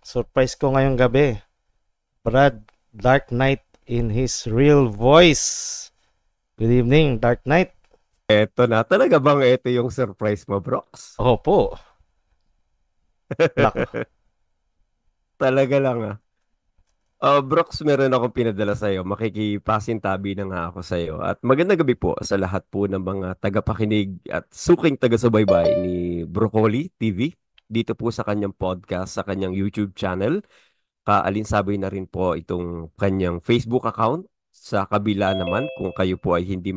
Surprise ko ngayong gabi. Brad, Dark Knight in his real voice. Good evening, Dark Knight. Eto na. Talaga bang ito yung surprise mo, Brox? Opo. Nako. Talaga lang ah. Brox, meron akong pinadala sa'yo. Makikipasintabi na nga ako sa'yo. At magandang gabi po sa lahat po ng mga tagapakinig at suking taga-subaybay ni Broccoli TV. Dito po sa kanyang podcast, sa kanyang YouTube channel. Kaalinsabay na rin po itong kanyang Facebook account. Sa kabila naman, kung kayo po ay hindi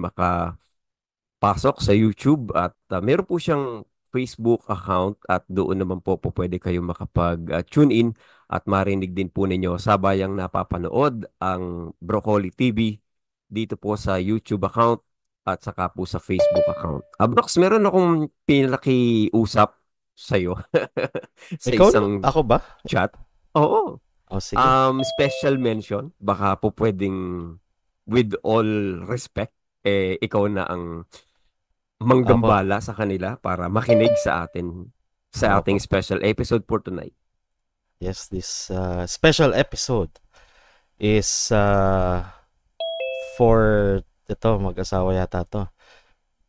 pasok sa YouTube at meron po siyang Facebook account at doon naman po pwede kayo makapag-tune in at marinig din po ninyo sabayang napapanood ang Broccoli TV dito po sa YouTube account at saka po sa Facebook account. Brox, meron akong pinakiusap sa iyo sa Ikaw na? isang Ako ba? chat. Oo. O, sige. Special mention, baka po pwedeng with all respect, ikaw na ang Opo. manggambala sa kanila para makinig sa atin sa ating Opo. special episode for tonight. Yes, this special episode is for ito, mag-asawa yata to.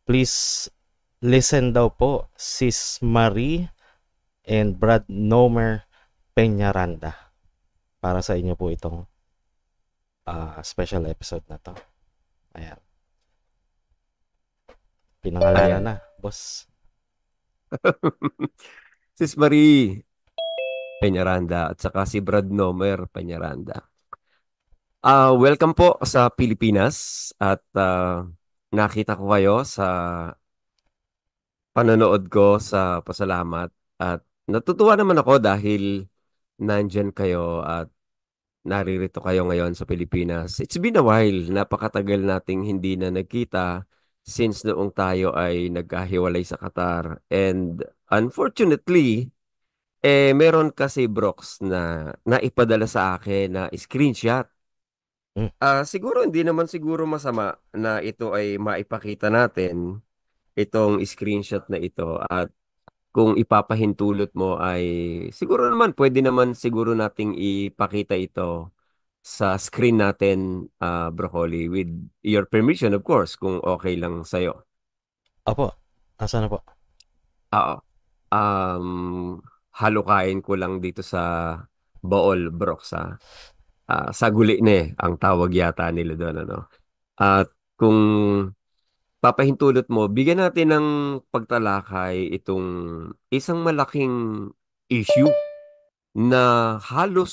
Please listen daw po, Sis Marie and Brad Nomer Peñaranda. Para sa inyo po itong special episode na to. Ayan. Pinangalanan Ayan. na, boss. Sis Marie Peñaranda at saka si Brad Nomer Peñaranda. Welcome po sa Pilipinas at nakita ko kayo sa panonood ko sa pasalamat at natutuwa naman ako dahil nandyan kayo at naririto kayo ngayon sa Pilipinas. It's been a while, napakatagal nating hindi na nagkita since noong tayo ay nagkahiwalay sa Qatar. And unfortunately, meron kasi Brox na naipadala sa akin na screenshot. Mm. Siguro hindi naman siguro masama na ito ay maipakita natin itong screenshot na ito at kung ipapahintulot mo ay siguro naman pwede naman siguro nating ipakita ito sa screen natin, Broccoli, with your permission, of course, kung okay lang sa'yo. Opo. Asa na po? Oo. Um, Halukain ko lang dito sa Bool, Brox, saguli na ang tawag yata nila doon, ano. At kung papahintulot mo, bigyan natin ng pagtalakay itong isang malaking issue na halos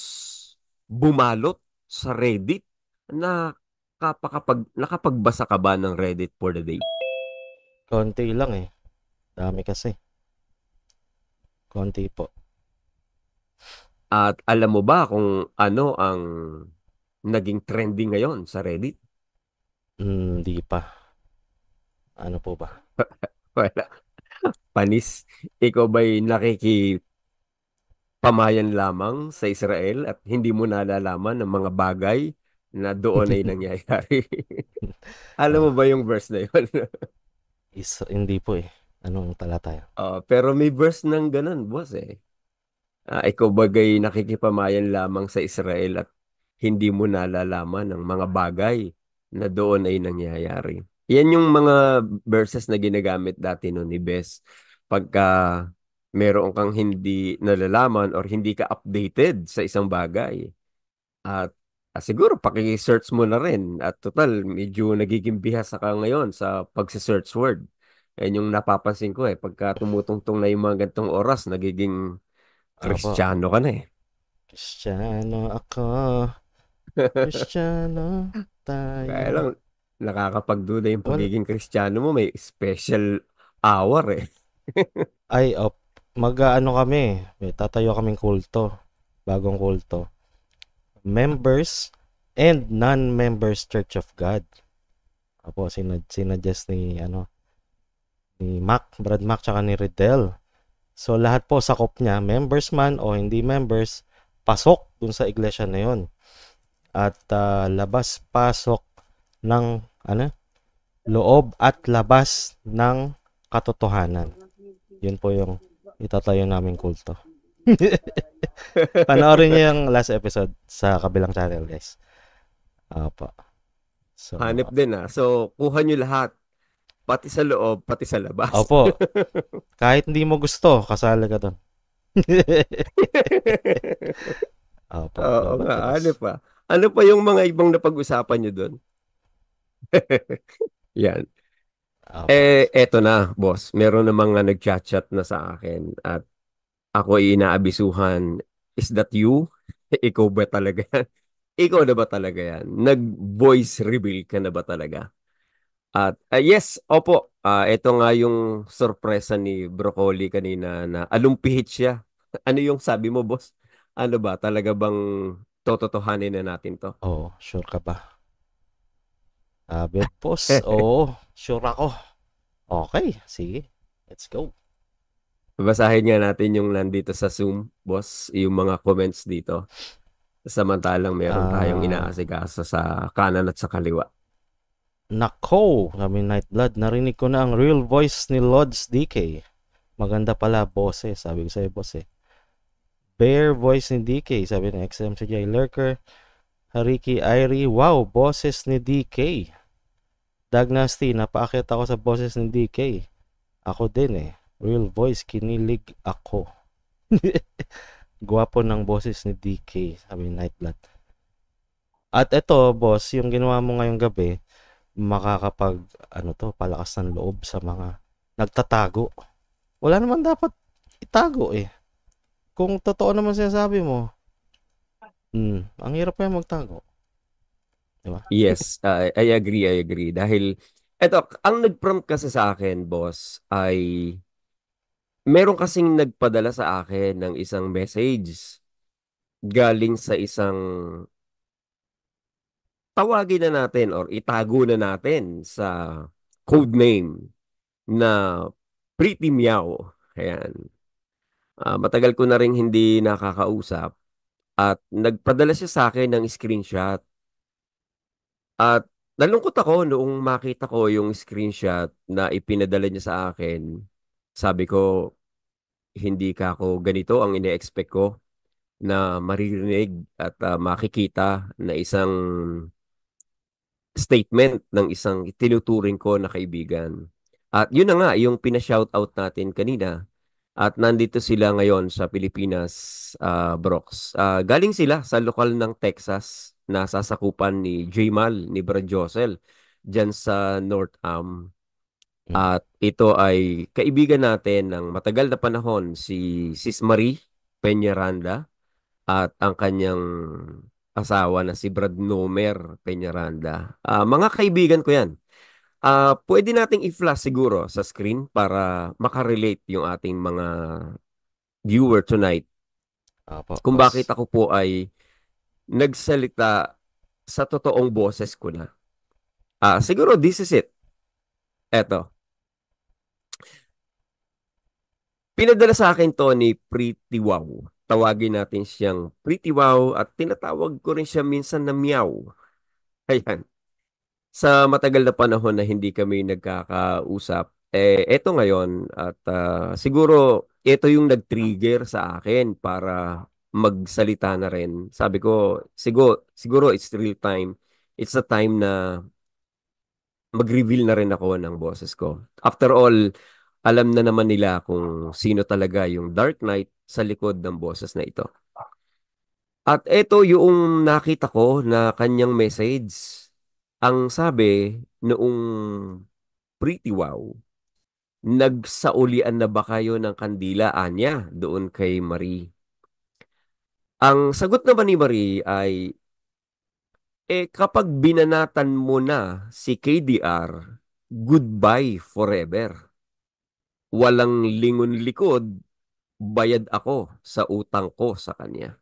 bumalot sa Reddit na nakapagbasa ka ba ng Reddit for the day? Konti lang eh. Dami kasi. Konti po. At alam mo ba kung ano ang naging trending ngayon sa Reddit? Hindi pa. Ano po ba? Wala. Panis, ikaw ba'y nakikipamayan lamang sa Israel at hindi mo nalalaman ng mga bagay na doon ay nangyayari? Alam mo Ah, ba yung verse na yun? hindi po eh. Anong talata yan? Pero may verse ng ganun, boss eh. Ikaw bagay nakikipamayan lamang sa Israel at hindi mo nalalaman ng mga bagay na doon ay nangyayari. Yan yung mga verses na ginagamit dati no ni Bes. Pagka meron kang hindi nalalaman or hindi ka updated sa isang bagay. At siguro paki-search mo na rin. At total, medyo nagiging bihasa ka ngayon sa pagsi-search word. Yan yung napapansin ko eh. Pagka tumutungtong na yung mga gantong oras, nagiging Opo. Kristiyano ka na eh. Kristiyano ako. Kristiyano Kaya tayo. lang, nakakapagduda yung Well, pagiging Kristiyano mo. May special hour eh. ay, mag-ano kami. May tatayo kaming kulto. Bagong kulto. Members and non-members Church of God. Opo, sinadjust ni Brad Mac, tsaka ni Riddell. So, lahat po sakop niya, members man o hindi members, pasok dun sa iglesia na yun. At labas-pasok ng, loob at labas ng katotohanan. Yun po yung itatayo naming kulto. Panoorin niyo yung last episode sa kabilang channel, guys. Opo. So, Hanep din ah. So, kuha nyo lahat. Pati sa loob, pati sa labas. opo. Kahit hindi mo gusto, kasali ka doon. Opo, Oo dapat nga, ano itas. pa? Ano pa yung mga ibang napag-usapan nyo doon? Yan. Opo. Eto na, boss. Meron na mga nag-chat-chat na sa akin at ako ay inaabisuhan. Is that you? Ikaw ba talaga yan? Ikaw na ba talaga yan? Nag-voice reveal ka na ba talaga? At yes, opo. Ito nga yung sorpresa ni Broccoli kanina na alumpihit siya. Ano yung sabi mo, boss? Ano ba? Talaga bang tototohanin na natin to? Oo, sure ka ba? Boss. Oo, sure ako. Okay, sige. Let's go. Basahin nga natin yung nandito sa Zoom, boss, yung mga comments dito. Samantalang meron tayong Ah, inaasikaso sa kanan at sa kaliwa. nako, sabi ni Nightblood, narinig ko na ang real voice ni Lods DK. Maganda pala, boses. Sabi ko sa'yo, boss eh. Bear voice ni DK, sabi ni XMCJ Lurker. Hariki Irie, wow, boses ni DK. Dagnasty, napaakit ako sa boses ni DK. Ako din eh. Real voice, kinilig ako. Gwapo ng boses ni DK, sabi ni Nightblood. At ito, boss, yung ginawa mo ngayong gabi, makakapag, palakas ng loob sa mga nagtatago. Wala naman dapat itago eh. Kung totoo naman sinasabi mo, ang hirap pa yung magtago. Di ba? Yes, I agree, I agree. Dahil, eto, ang nag-prompt kasi sa akin, boss, ay meron kasing nagpadala sa akin ng isang message galing sa isang tawagin na natin or itago na natin sa code name na Pretty Meow. Ayan. Matagal ko na rin hindi nakakausap at nagpadala siya sa akin ng screenshot. At nalungkot ako noong makita ko yung screenshot na ipinadala niya sa akin. Sabi ko, hindi ka ako ganito ang ine-expect ko na maririnig at makikita na isang statement ng isang tinuturing ko na kaibigan. At yun na nga, yung pina-shoutout natin kanina. At nandito sila ngayon sa Pilipinas, Brox. Galing sila sa lokal ng Texas na sasakupan ni Jamal, ni Brad Josel, dyan sa North Am. Mm. At ito ay kaibigan natin ng matagal na panahon, si Sis Marie Peñaranda at ang kanyang asawa na si Brad Nomer Peñaranda. Mga kaibigan ko yan. Pwede nating i-flash siguro sa screen para makarelate yung ating mga viewer tonight Opo, kung bakit boss. ako po ay nagsalita sa totoong boses ko na. Siguro this is it. Eto. Pinadala sa akin to ni Pretty Wow. Tawagin natin siyang Pretty Wow at tinatawag ko rin siya minsan na Meow. Ayan. Sa matagal na panahon na hindi kami nagkakausap, eto ngayon at siguro ito yung nag-trigger sa akin para magsalita na rin. Sabi ko, siguro it's real time. It's a time na mag-reveal na rin ako ng boses ko. After all, alam na naman nila kung sino talaga yung Dark Knight sa likod ng boses na ito. At ito yung nakita ko na kanyang message. Ang sabi noong Pretty Wow, nagsaulian na ba kayo ng kandila, Anya, doon kay Marie? Ang sagot naman ni Marie ay, kapag binanatan mo na si KDR, goodbye forever. Walang lingon likod, bayad ako sa utang ko sa kanya.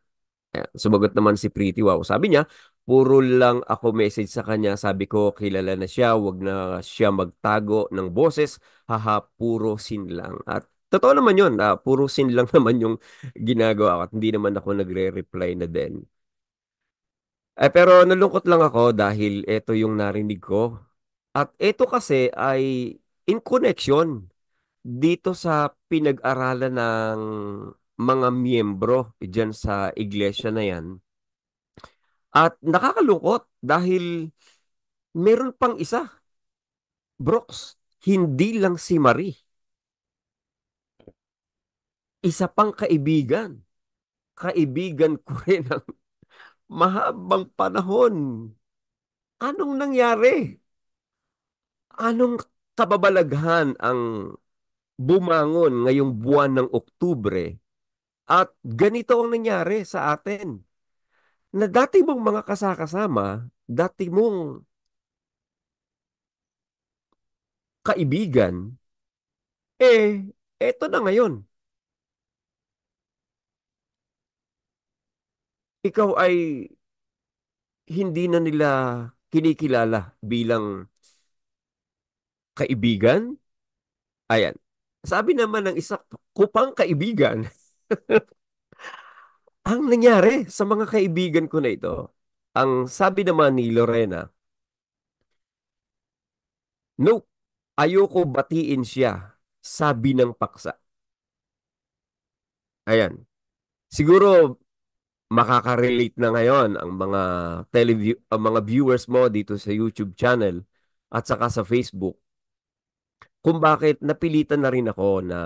Sumagot naman si Pretty Wow. Sabi niya, puro lang ako message sa kanya. Sabi ko, kilala na siya. Wag na siya magtago ng boses. Haha, puro sin lang. At totoo naman yun. Puro sin lang naman yung ginagawa ko. At hindi naman ako nagre-reply na din. Pero nalungkot lang ako dahil ito yung narinig ko. At ito kasi ay in connection dito sa pinag-aralan ng mga miyembro diyan sa iglesia na yan. At nakakalungkot dahil meron pang isa, Brooks, hindi lang si Marie, isa pang kaibigan. Kaibigan ko rin ng mahabang panahon. Anong nangyari? Anong kababalaghan ang bumangon ngayong buwan ng Oktubre at ganito ang nangyari sa atin na dati mong mga kasakasama, dati mong kaibigan, eto na ngayon. Ikaw ay hindi na nila kinikilala bilang kaibigan. Ayan. Sabi naman ng isa kupang kaibigan, ang nangyari sa mga kaibigan ko na ito, ang sabi naman ni Lorena, no, ayoko batiin siya, sabi ng paksa. Ayan. Siguro makaka-relate na ngayon ang mga ang mga viewers mo dito sa YouTube channel at saka sa Facebook kung bakit napilitan na rin ako na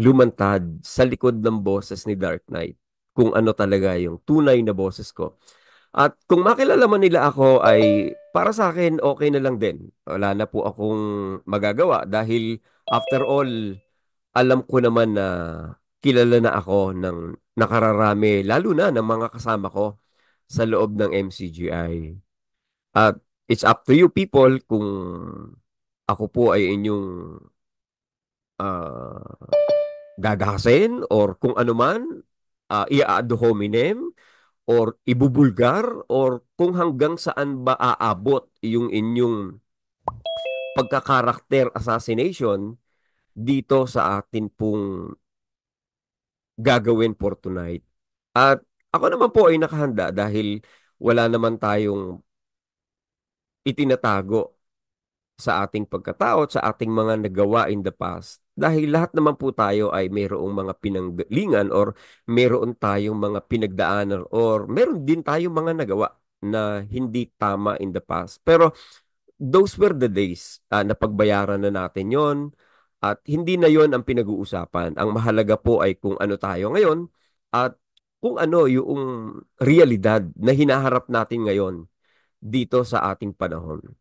lumantad sa likod ng boses ni Dark Knight kung ano talaga yung tunay na boses ko. At kung makilala man nila ako ay para sa akin okay na lang din. Wala na po akong magagawa dahil after all, alam ko naman na kilala na ako ng nakararami, lalo na ng mga kasama ko sa loob ng MCGI. At it's up to you people kung ako po ay inyong ah, gagahasin or kung ano man, i-ad hominem or ibubulgar or kung hanggang saan ba aabot yung inyong pagkakarakter assassination dito sa atin pong gagawin for tonight. At ako naman po ay nakahanda dahil wala naman tayong itinatago sa ating pagkatao at sa ating mga nagawa in the past. Dahil lahat naman po tayo ay mayroong mga pinanggalingan or mayroon tayong mga pinagdaanan or meron din tayong mga nagawa na hindi tama in the past. Pero those were the days na pagbayaran na natin yon at hindi na yon ang pinag-uusapan. Ang mahalaga po ay kung ano tayo ngayon at kung ano yung realidad na hinaharap natin ngayon dito sa ating panahon.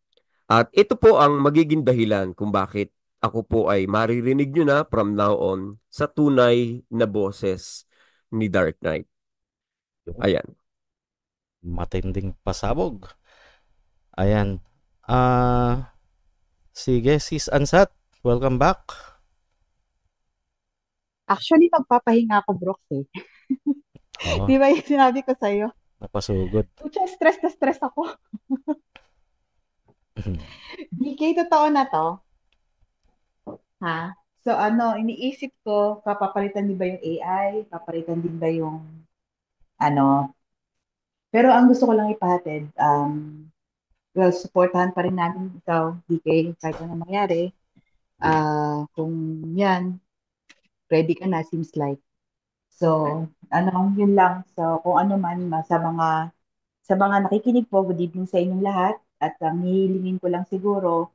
At ito po ang magiging dahilan kung bakit ako po ay maririnig nyo na from now on sa tunay na boses ni Dark Knight. Yung Ayan. matinding pasabog. Ayan. Ah, sige, Sis Ansat. Welcome back. Actually, magpapahinga ako, Brooks, eh. Oo, Di ba yung sinabi ko sa'yo? napasugod. Pucha, stress na stress ako. DK, totoo na to? Ha? So, iniisip ko, papapalitan din ba yung AI? Papalitan din ba yung, ano? Pero ang gusto ko lang ipahatid, well, supportahan pa rin natin ikaw, DK, kahit ano mangyari. Kung yan, ready ka na, seems like. So, yun lang. So, kung ano man, sa mga nakikinig po, good evening sa inyong lahat. At ang hihilingin ko lang siguro,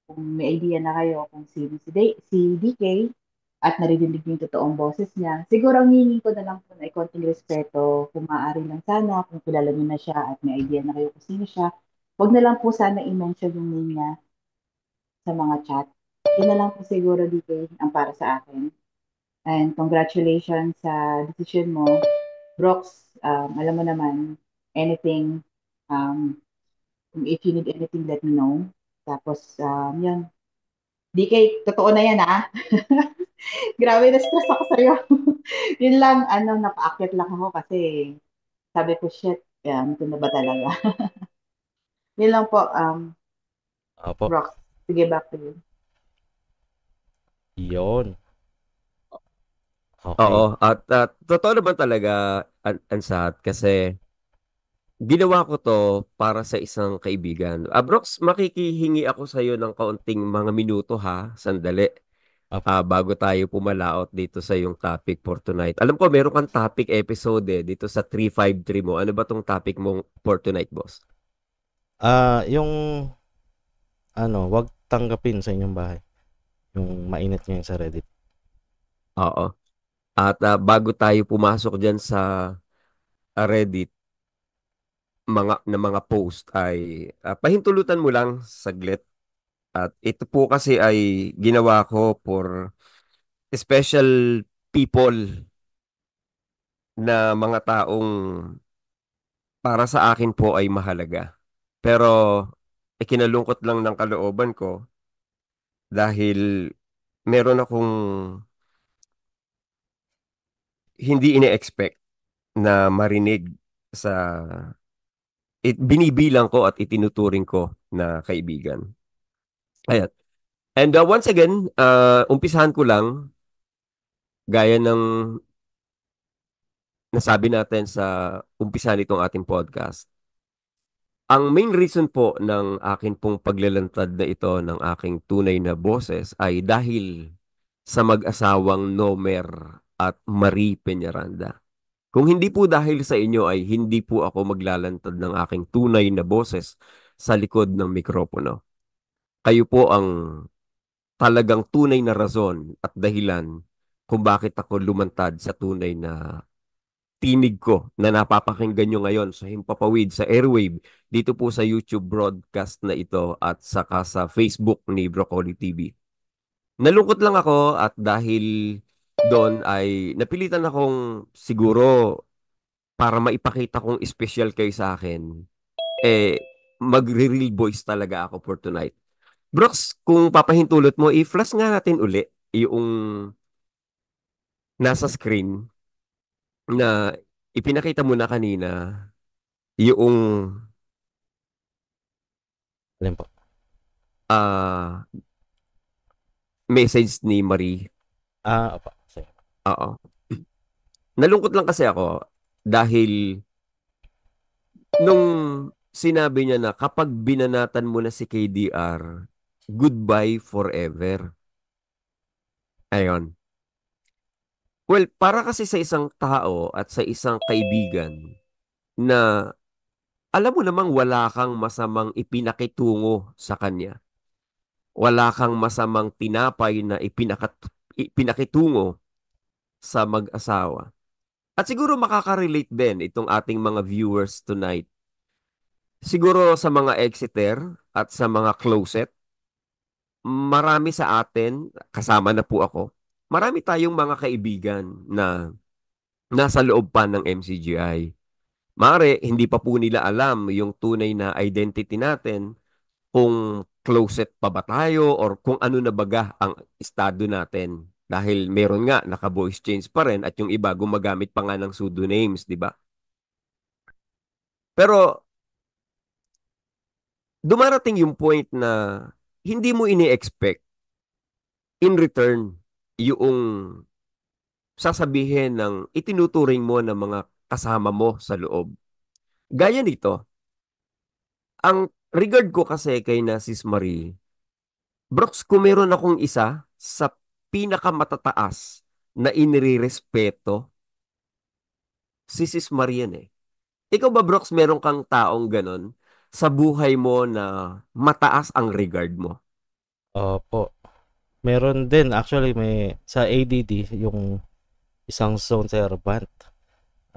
kung may idea na kayo kung sino si DK at naririnig niyo yung totoong boses niya, siguro ang hihingin ko na lang po na konting respeto, kung maaari lang sana, kung kilala niyo na siya at may idea na kayo kung sino siya, wag na lang po sana i-mention yung name niya sa mga chat. Yun na lang po siguro, DK, ang para sa akin. And congratulations sa decision mo. Brooks, alam mo naman, anything, um, if you need anything, let me know. Tapos, yun. DK, totoo na yan, ha? Grabe, na-stress ako sa'yo. Yun lang, napaakyat lang ako kasi sabi ko, shit, ito na ba talaga? Yun lang po, Opo, Brooks. Sige, back to you. yun. Oo. Okay. At totoo naman talaga, Ansat, kasi ginawa ko to para sa isang kaibigan. Brooks, makikihingi ako sa iyo ng kaunting mga minuto ha, sandali. Opo. Bago tayo pumalaot dito sa yung topic for tonight. Alam ko, meron kang topic episode dito sa 353 mo. Ano ba tong topic mo for tonight, boss? Yung wag tanggapin sa inyong bahay. Yung mainit ngayon sa Reddit. Oo. At bago tayo pumasok dyan sa Reddit, mga post ay pahintulutan mo lang saglit. At ito po kasi ay ginawa ko for special people na mga taong para sa akin po ay mahalaga. Pero ikinalungkot lang ng kalooban ko dahil meron akong hindi ine-expect na marinig sa binibilang ko at itinuturing ko na kaibigan. Ayan. And once again, umpisahan ko lang gaya ng nasabi natin sa umpisa nitong ating podcast. Ang main reason po ng akin pong paglalantad na ito ng aking tunay na boses ay dahil sa mag-asawang Nomer at Marie Peñaranda. Kung hindi po dahil sa inyo ay hindi po ako maglalantad ng aking tunay na boses sa likod ng mikropono. Kayo po ang talagang tunay na rason at dahilan kung bakit ako lumantad sa tunay na tinig ko na napapakinggan nyo ngayon sa Himpapawid, sa airwave, dito po sa YouTube broadcast na ito at saka sa Facebook ni Broccoli TV. Nalungkot lang ako at dahil doon ay napilitan akong siguro para maipakita kong espesyal kayo sa akin, magre-real voice talaga ako for tonight. Brooks, kung papahintulot mo, i-flash nga natin uli yung nasa screen na ipinakita mo na kanina yung Alin po? ah message ni Marie. Opo. Sige. Oo. Nalungkot lang kasi ako dahil nung sinabi niya na kapag binanatan mo na si KDR, goodbye forever. Ayon. Well, para kasi sa isang tao at sa isang kaibigan na alam mo namang wala kang masamang ipinakitungo sa kanya. Wala kang masamang tinapay na ipinakitungo sa mag-asawa. At siguro makaka-relate din itong ating mga viewers tonight. Siguro sa mga exiter at sa mga closet, marami sa atin, kasama na po ako, marami tayong mga kaibigan na nasa loob pa ng MCGI. Mare, hindi pa po nila alam yung tunay na identity natin, kung closet pa ba tayo or kung ano na baga ang estado natin. Dahil meron nga, naka-voice change pa rin at yung iba gumagamit pa nga ng pseudonyms, di ba? Pero dumarating yung point na hindi mo ini-expect in return yung sasabihin ng itinuturing mo ng mga kasama mo sa loob. Gaya nito, ang regard ko kasi kay na Sis Marie, Brooks, kung meron akong isa sa pinakamatataas na inirerespeto, si Sis Marie yan eh. Ikaw ba, Brooks, meron kang taong ganon sa buhay mo na mataas ang regard mo? Opo. Meron din actually may sa ADD yung isang zone servant.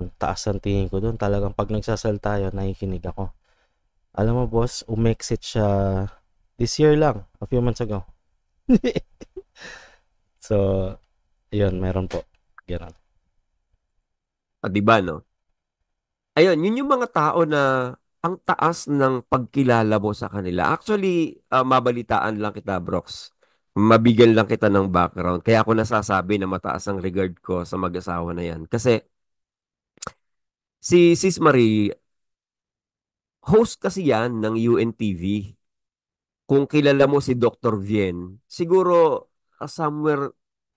Ang taas ang tingin ko doon. Talagang pag nagsasalita yun, nakikinig ako. Alam mo, boss, umexit siya this year lang, a few months ago. So, yun, meron po. Ganun. Di ba, no? Ayun, yun yung mga tao na ang taas ng pagkilala mo sa kanila. Actually, mabalitaan lang kita, Brooks. Mabigyan lang kita ng background. Kaya ako nasasabi na mataas ang regard ko sa mag-asawa na yan. Kasi si Sis Marie, host kasi yan ng UNTV. Kung kilala mo si Dr. Vien, siguro somewhere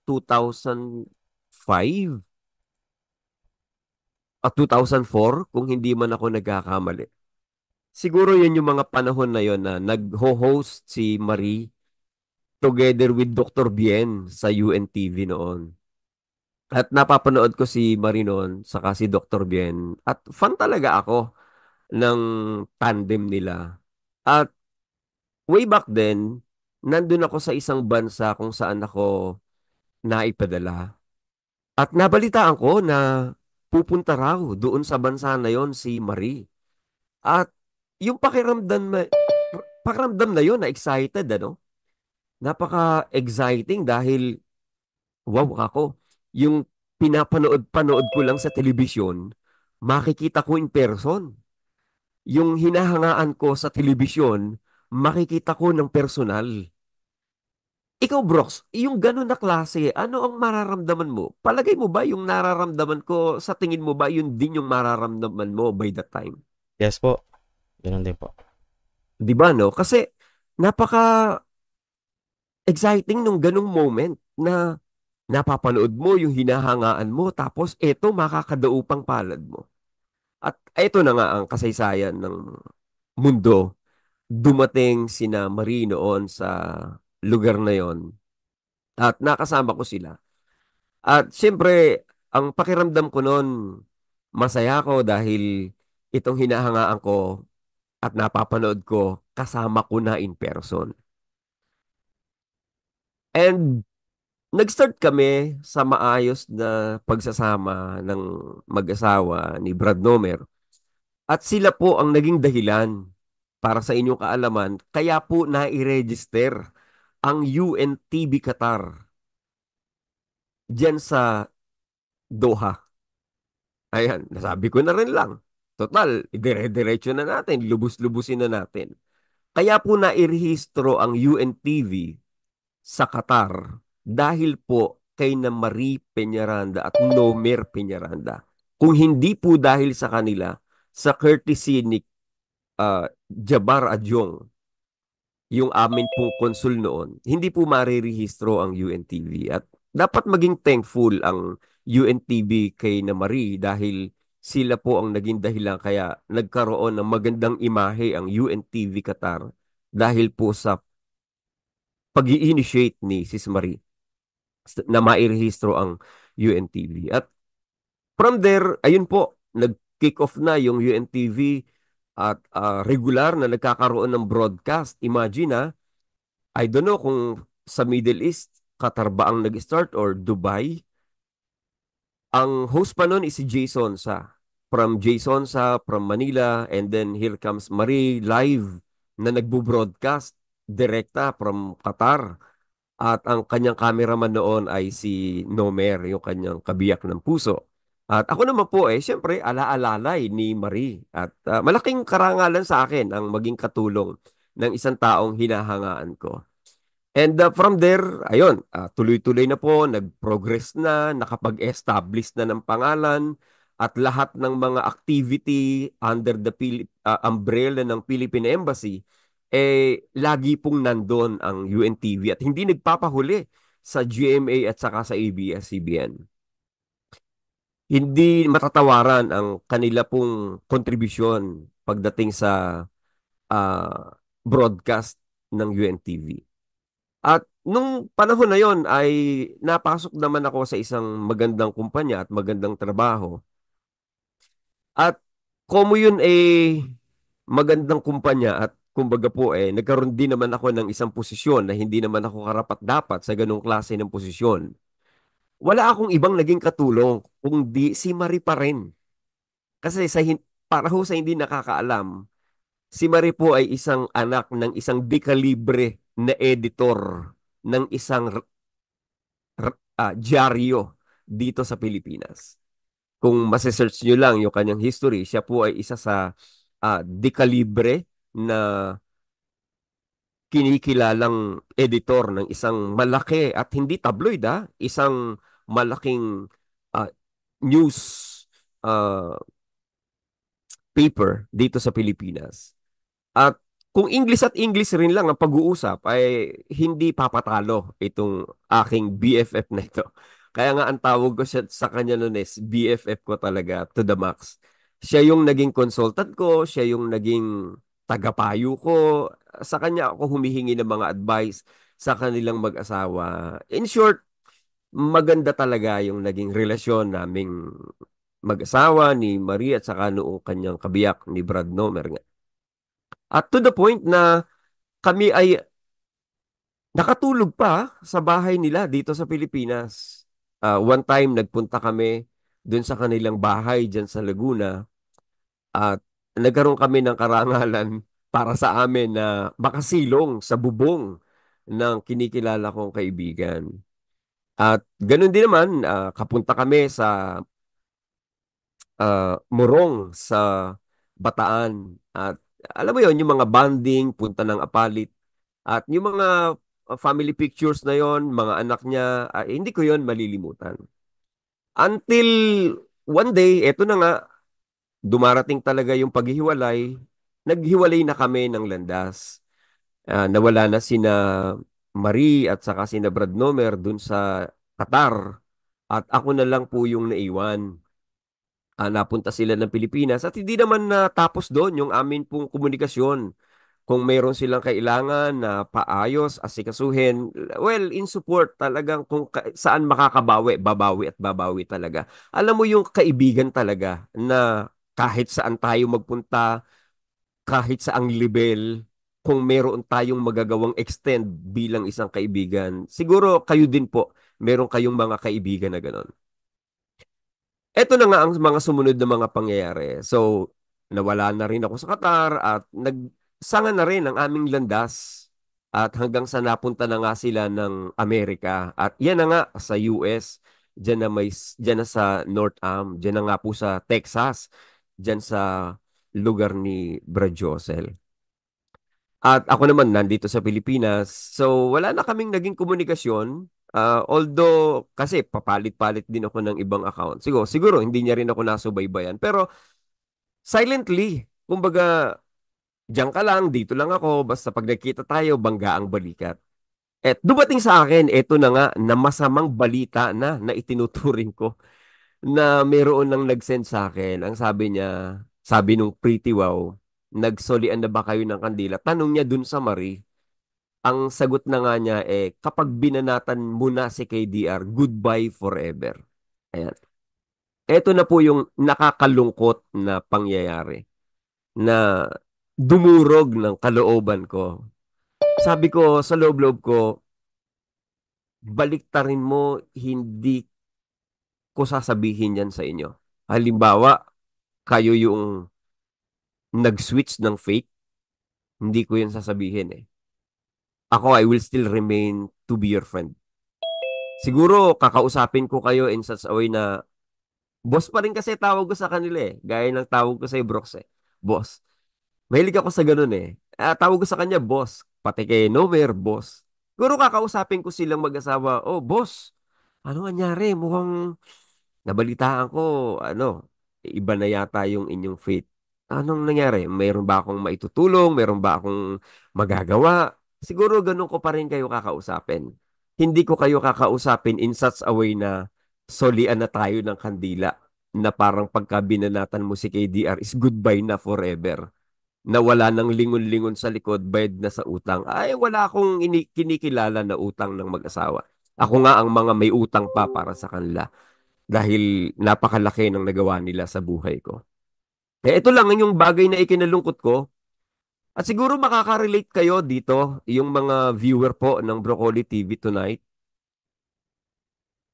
2005 at 2004, kung hindi man ako nagkakamali. Siguro yun yung mga panahon na yon na nag-host si Marie together with Dr. Bien sa UNTV noon. At napapanood ko si Marie noon, saka si Dr. Bien. At fan talaga ako ng tandem nila. At way back then, nandun ako sa isang bansa kung saan ako naipadala. At nabalitaan ko na pupunta raw doon sa bansa na yon si Marie. At yung pakiramdam na yon na excited, ano? Napaka-exciting dahil, wow ako, yung pinapanood-panood ko lang sa telebisyon, makikita ko in person. Yung hinahangaan ko sa telebisyon, makikita ko ng personal. Ikaw, Brox, yung ganun na klase, ano ang mararamdaman mo? Palagay mo ba yung nararamdaman ko, sa tingin mo ba yun din yung mararamdaman mo by that time? Yes po. Ganun din po. Di ba, no? Kasi napaka-exciting nung ganung moment na napapanood mo yung hinahangaan mo, tapos eto makakadaupang palad mo. At eto na nga ang kasaysayan ng mundo. Dumating sina Marie noon sa lugar na yon at nakasama ko sila. At siyempre, ang pakiramdam ko noon, masaya ako dahil itong hinahangaan ko at napapanood ko, kasama ko na in person. And nag-start kami sa maayos na pagsasama ng mag-asawa ni Brad Nomer. At sila po ang naging dahilan para sa inyong kaalaman, kaya po na-register ang UNTV Qatar diyan sa Doha. Ayan, nasabi ko na rin lang. Total, dire-diretso na natin, lubus-lubusin na natin. Kaya po nairehistro ang UNTV sa Qatar dahil po kay na Marie Peñaranda at Nomer Peñaranda. Kung hindi po dahil sa kanila, sa courtesy ni Jabar Adjong, yung amin pong konsul noon, hindi po marirehistro ang UNTV. At dapat maging thankful ang UNTV kay na Marie dahil sila po ang naging dahilan kaya nagkaroon ng magandang imahe ang UNTV Qatar dahil po sa pag-i-initiate ni Sis Marie na mairehistro ang UNTV. At from there, ayun po, nag-kick off na yung UNTV at regular na nagkakaroon ng broadcast. Imagine I don't know kung sa Middle East, Qatar ba ang nag-start or Dubai? Ang host pa nun is si Jason sa from Jason sa from Manila, and then here comes Marie live na nagbo-broadcast direkta from Qatar. At ang kanyang cameraman noon ay si Nomer, yung kanyang kabiyak ng puso. At ako naman po siyempre, ala-alalay ni Marie. At malaking karangalan sa akin ang maging katulong ng isang taong hinahangaan ko. And from there, ayun, tuloy-tuloy na po, nag-progress na, nakapag-establish na ng pangalan, at lahat ng mga activity under the umbrella ng Philippine Embassy, lagi pong nandun ang UNTV at hindi nagpapahuli sa GMA at saka sa ABS-CBN. Hindi matatawaran ang kanila pong kontribusyon pagdating sa broadcast ng UNTV. At nung panahon na yon ay napasok naman ako sa isang magandang kumpanya at magandang trabaho. At como yun magandang kumpanya at kumbaga po nagkaroon din naman ako ng isang posisyon na hindi naman ako karapat-dapat sa ganung klase ng posisyon. Wala akong ibang naging katulong kundi si Marie pa rin. Kasi para ho sa hindi nakakaalam, si Marie po ay isang anak ng isang dekalibre na editor ng isang dyaryo dito sa Pilipinas. Kung masesearch nyo lang yung kanyang history, siya po ay isa sa dekalibre na kinikilalang editor ng isang malaki at hindi tabloid isang malaking news uh, paper dito sa Pilipinas. At kung English at English rin lang ang pag-uusap, ay hindi papatalo itong aking BFF na ito. Kaya nga ang tawag ko siya sa kanya noon is BFF ko talaga to the max. Siya yung naging consultant ko, siya yung naging tagapayo ko. Sa kanya ako humihingi ng mga advice sa kanilang mag-asawa. In short, maganda talaga yung naging relasyon naming mag-asawa ni Marie at saka noong kanyang kabiyak ni Brad Nomer nga. At to the point na kami ay nakatulog pa sa bahay nila dito sa Pilipinas. One time nagpunta kami dun sa kanilang bahay dyan sa Laguna at nagkaroon kami ng karangalan para sa amin na makasilong sa bubong ng kinikilala kong kaibigan. At ganun din naman, kapunta kami sa Morong sa Bataan. At alam mo yon yung mga banding, punta ng Apalit. At yung mga family pictures na yon, mga anak niya, hindi ko yon malilimutan. Until one day, eto na nga, dumarating talaga yung paghihiwalay, naghiwalay na kami ng landas. Nawala na sina Marie at saka sina Brad Nomer dun sa Qatar. At ako na lang po yung naiwan. Napunta sila ng Pilipinas at hindi naman natapos doon yung amin pong komunikasyon. Kung mayroon silang kailangan na paayos, asikasuhin, well, in support talagang kung saan makakabawi, babawi at babawi talaga. Alam mo yung kaibigan talaga na kahit saan tayo magpunta, kahit saang level, kung meron tayong magagawang extend bilang isang kaibigan, siguro kayo din po, meron kayong mga kaibigan na gano'n. Ito na nga ang mga sumunod na mga pangyayari. So, nawala na rin ako sa Qatar at nagsanga na rin ang aming landas at hanggang sa napunta na nga sila ng Amerika. At yan na nga sa US, dyan na sa North dyan na nga po sa Texas, dyan sa lugar ni Brad Josel. At ako naman nandito sa Pilipinas. So, wala na kaming naging komunikasyon. Although, kasi papalit-palit din ako ng ibang account. Siguro hindi niya rin ako nasubaybayan. Pero, silently, kumbaga, diyan ka lang, dito lang ako. Basta pag nakita tayo, bangga ang balikat. At dumating sa akin, eto na nga, na masamang balita na itinuturing ko na meron nang nag-send sa akin. Ang sabi niya, sabi nung Pretty Wow, nagsolian na ba kayo ng kandila? Tanong niya dun sa Marie. Ang sagot na nga niya kapag binanatan mo na si KDR, goodbye forever. Ayan. Ito na po yung nakakalungkot na pangyayari na dumurog ng kalooban ko. Sabi ko sa loob-loob ko, baliktarin mo, hindi ko sasabihin yan sa inyo. Halimbawa, kayo yung nag-switch ng fate, hindi ko yun sasabihin eh. Ako, I will still remain to be your friend. Siguro, kakausapin ko kayo in such a way na boss pa rin kasi tawag ko sa kanila eh. Gaya ng tawag ko sa Brooks eh. Boss. Mahilig ako sa ganun eh. Tawag ko sa kanya, boss. Pati kay Nomer, boss. Siguro kakausapin ko silang mag-asawa, oh, boss, ano nangyari? Mukhang nabalitaan ko, iba na yata yung inyong faith. Anong nangyari? Mayroon ba akong maitutulong? Mayroon ba akong magagawa? Siguro ganun ko pa rin kayo kakausapin. Hindi ko kayo kakausapin in such a way na solian na tayo ng kandila na parang pagka binanatan mo si KDR is goodbye na forever. Na wala nang lingon-lingon sa likod, bayad na sa utang. Ay, wala akong kinikilala na utang ng mag-asawa. Ako nga ang mga may utang pa para sa kanila dahil napakalaki ng nagawa nila sa buhay ko. Ito lang yung bagay na ikinalungkot ko. At siguro makaka-relate kayo dito, yung mga viewer po ng Broccoli TV tonight.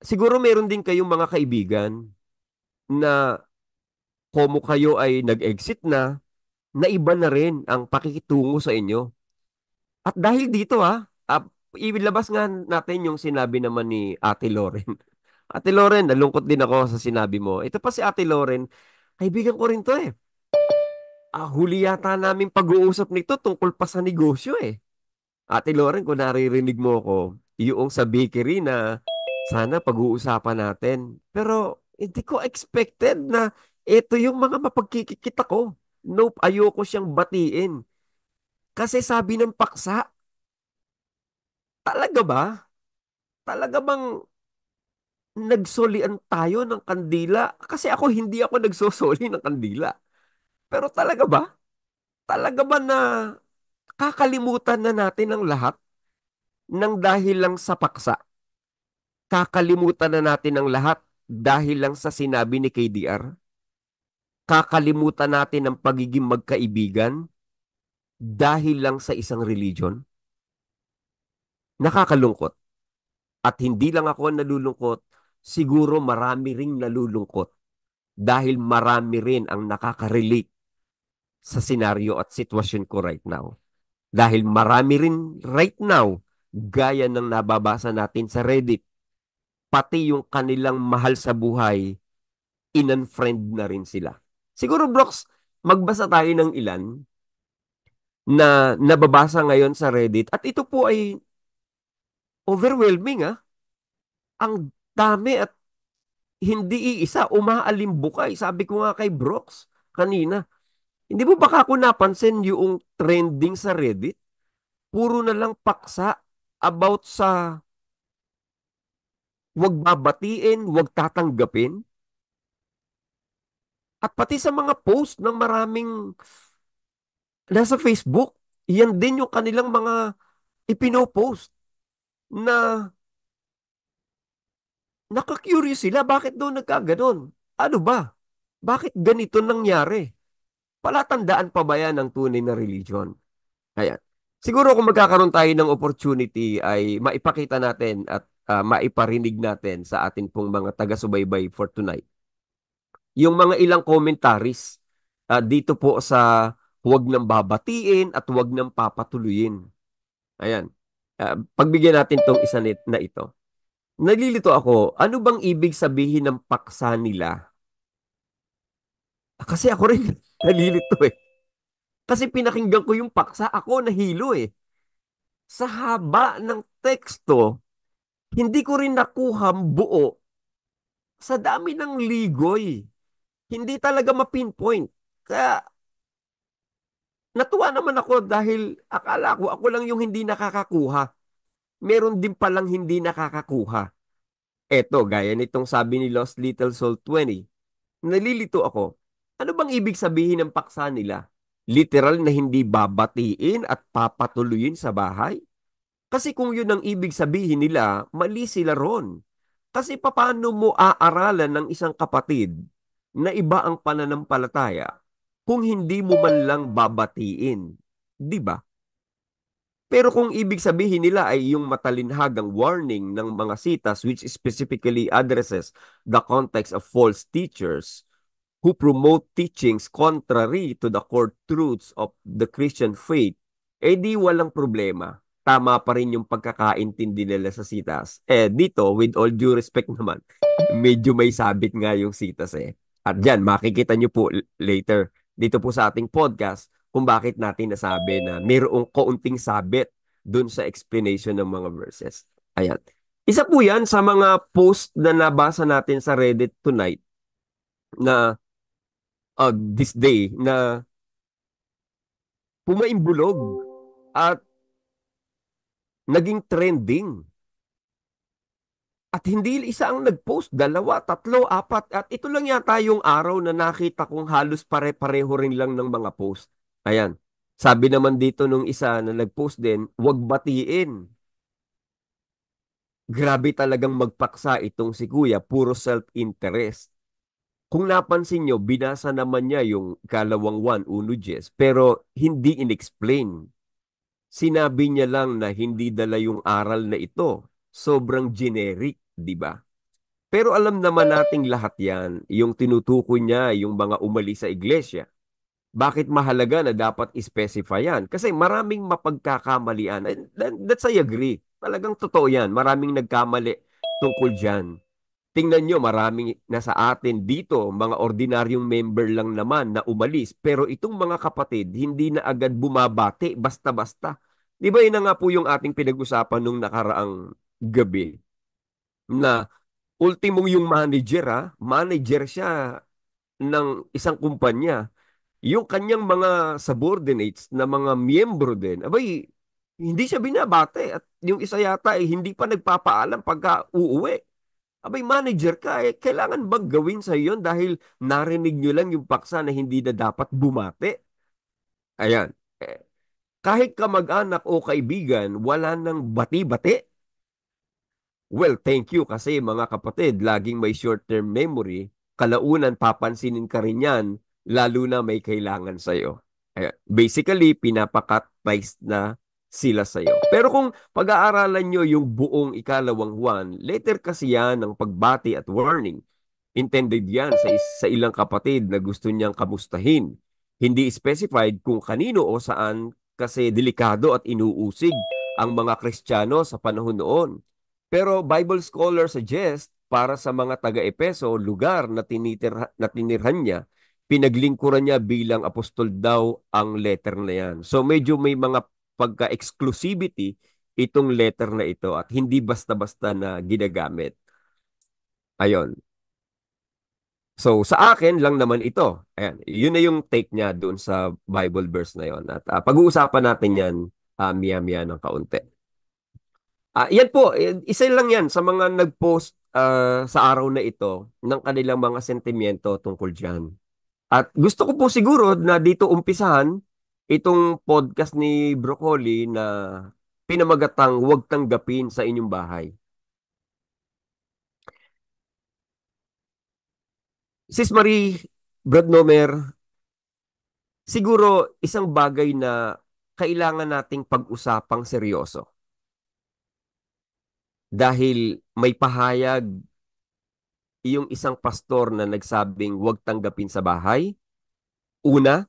Siguro meron din kayong mga kaibigan na komo kayo ay nag-exit na iba na rin ang pakikitungo sa inyo. At dahil dito ilabas nga natin yung sinabi naman ni Ate Loren. Ate Loren, nalungkot din ako sa sinabi mo. Ito pa si Ate Loren, kaibigan ko rin to eh. Huli yata namin pag-uusap nito tungkol pa sa negosyo eh. Ate Loren, kung naririnig mo ako, yung sa bakery na sana pag-uusapan natin. Pero hindi ko expected na ito yung mga mapagkikita ko. Nope, ayoko siyang batiin. Kasi sabi ng paksa, talaga ba? Talaga bang nagsolian tayo ng kandila? Kasi ako hindi ako nagsosoli ng kandila. Pero talaga ba? Talaga ba na kakalimutan na natin ang lahat? nang dahil lang sa paksa. Kakalimutan na natin ang lahat dahil lang sa sinabi ni KDR. Kakalimutan natin ang pagiging magkaibigan dahil lang sa isang religion. Nakakalungkot. At hindi lang ako ang nalulungkot, siguro marami ring nalulungkot dahil marami rin ang nakaka-relate sa senaryo at sitwasyon ko right now. Dahil marami rin right now, gaya ng nababasa natin sa Reddit, pati yung kanilang mahal sa buhay, in-unfriend na rin sila. Siguro, Brox, magbasa tayo ng ilan na nababasa ngayon sa Reddit at ito po ay overwhelming. Ang dami at hindi iisa, umaalimbuka. Sabi ko nga kay Brox kanina, hindi mo baka ako napansin yung trending sa Reddit? Puro na lang paksa about sa wag babatiin, wag tatanggapin. At pati sa mga post ng maraming nasa Facebook, yan din yung kanilang mga ipinopost na nakakurious sila. Bakit daw nagkaganon? Ano ba? Bakit ganito nangyari? Palatandaan pa ba yan ng tunay na religion? Ayan. Siguro kung magkakaroon tayo ng opportunity ay maipakita natin at maiparinig natin sa atin pong mga taga-subaybay for tonight. Yung mga ilang commentaries dito po sa huwag nang babatiin at huwag nang papatuluyin. Ayan. Pagbigyan natin tong isa na ito. Nalilito ako, ano bang ibig sabihin ng paksa nila? Kasi ako rin nalilito eh. Kasi pinakinggan ko yung paksa, ako nahilo eh. Sa haba ng teksto, hindi ko rin nakuha buo sa dami ng ligoy. Hindi talaga ma-pinpoint. Kaya natuwa naman ako dahil akala ko ako lang yung hindi nakakakuha. Meron din palang hindi nakakakuha. Eto, gaya nitong sabi ni Lost Little Soul 20, nalilito ako. Ano bang ibig sabihin ng paksa nila? Literal na hindi babatiin at papatuloyin sa bahay? Kasi kung yun ang ibig sabihin nila, mali sila ron. Kasi paano mo aaralan ng isang kapatid na iba ang pananampalataya kung hindi mo man lang babatiin? Di ba? Pero kung ibig sabihin nila ay yung matalinhagang warning ng mga sitas which specifically addresses the context of false teachers who promote teachings contrary to the core truths of the Christian faith, eh di walang problema. Tama pa rin yung pagkakaintindi nila sa sitas. Dito, with all due respect naman, medyo may sabit nga yung sitas eh. At dyan, makikita nyo po later dito po sa ating podcast kung bakit natin nasabi na mayroong kaunting sabit dun sa explanation ng mga verses. Ayan. Isa po yan sa mga post na nabasa natin sa Reddit tonight na this day na pumaimbulog at naging trending. At hindi isa ang nag-post, dalawa, tatlo, apat. At ito lang yata yung araw na nakita kong halos pare-pareho rin lang ng mga post. Ayan. Sabi naman dito nung isa na nag-post din, wag batiin. Grabe talagang magpaksa itong si Kuya, puro self-interest. Kung napansin nyo, binasa naman niya yung kalawang 1:10, pero hindi in-explain. Sinabi niya lang na hindi dala yung aral na ito. Sobrang generic, di ba? Pero alam naman nating lahat yan, yung tinutukoy niya, yung mga umalis sa iglesia. Bakit mahalaga na dapat specify yan? Kasi maraming mapagkakamalian. And that's I agree. Talagang totoo yan. Maraming nagkamali tungkol dyan. Tingnan nyo, maraming nasa atin dito, mga ordinaryong member lang naman na umalis. Pero itong mga kapatid, hindi na agad bumabati, basta-basta. Di ba yun na nga po yung ating pinag-usapan nung nakaraang gabi? Na ultimong yung manager, manager siya ng isang kumpanya. Yung kanyang mga subordinates na mga miyembro din, abay, hindi siya binabate. At yung isa yata ay hindi pa nagpapaalam pagka uuwi. Abay, manager ka, kailangan bang gawin sa yun dahil narinig nyo lang yung paksa na hindi na dapat bumate? Ayan. Kahit kamag-anak o kaibigan, wala nang bati-bati. Well, thank you kasi mga kapatid, laging may short-term memory. Kalaunan, papansinin ka rin yan, lalo na may kailangan sa'yo. Basically, pinapakat-price na sila sa'yo. Pero kung pag-aaralan nyo yung buong ikalawang Juan, later kasi yan ng pagbati at warning. Intended yan sa ilang kapatid na gusto niyang kamustahin. Hindi specified kung kanino o saan kasi delikado at inuusig ang mga Kristiyano sa panahon noon. Pero Bible scholar suggest para sa mga taga-Epeso, lugar na tinirhan niya, pinaglingkuran niya bilang apostol daw ang letter na yan. So medyo may mga pagka-exclusivity itong letter na ito at hindi basta-basta na ginagamit. Ayon. So, sa akin lang naman ito. Ayan, yun na yung take niya doon sa Bible verse na yon. At pag-uusapan natin yan miya-miya ng kaunti. Yan po, isa lang yan sa mga nag-post sa araw na ito ng kanilang mga sentimiento tungkol dyan. At gusto ko po siguro na dito umpisahan itong podcast ni Broccoli na pinamagatang "Huwag Tanggapin sa Inyong Bahay." Sis Marie, Brad Nomer, siguro isang bagay na kailangan nating pag-usapang seryoso. Dahil may pahayag yung isang pastor na nagsabing huwag tanggapin sa bahay. Una,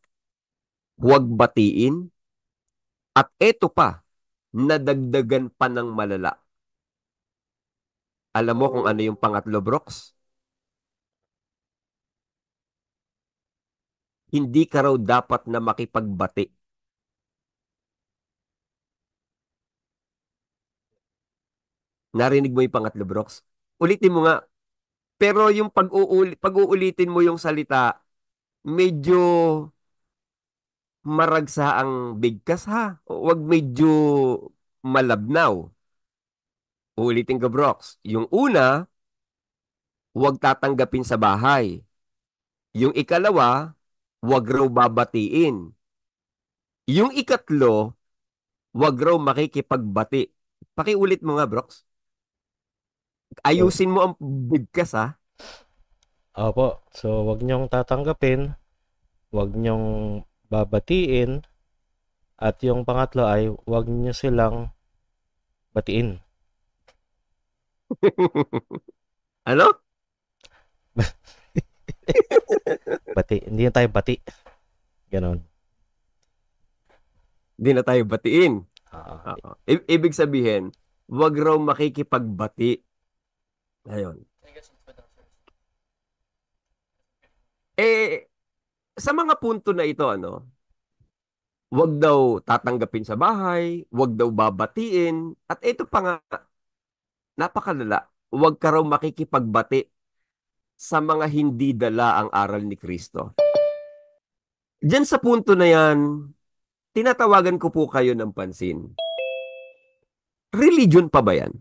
huwag batiin. At eto pa, nadagdagan pa ng malala. Alam mo kung ano yung pangatlo, Brox? Hindi ka raw dapat na makipagbati. Narinig mo yung pangatlo, Brox? Ulitin mo nga. Pero yung pag-uulitin mo yung salita, medyo maragsa ang bigkas ha. Huwag medyo malabnaw. Ulitin ko, Brox. Yung una, huwag tatanggapin sa bahay. Yung ikalawa, huwag raw babatiin. Yung ikatlo, huwag raw makikipagbati. Pakiulit mo nga, Brox. Ayusin mo ang bigkas ha. Opo. So, wag niyong tatanggapin, wag niyong babatiin, at yung pangatlo ay wag niyo silang batiin. Ano? Bati. Hindi na tayo bati. Ganon. Hindi na tayo batiin. Ah, Ibig sabihin, huwag raw makikipagbati. Ayun. Sa mga punto na ito, huwag daw tatanggapin sa bahay, huwag daw babatiin, at ito pa nga, napakalala, huwag ka raw makikipagbati sa mga hindi dala ang aral ni Kristo. Diyan sa punto na yan, tinatawagan ko po kayo ng pansin. Religion pa ba yan?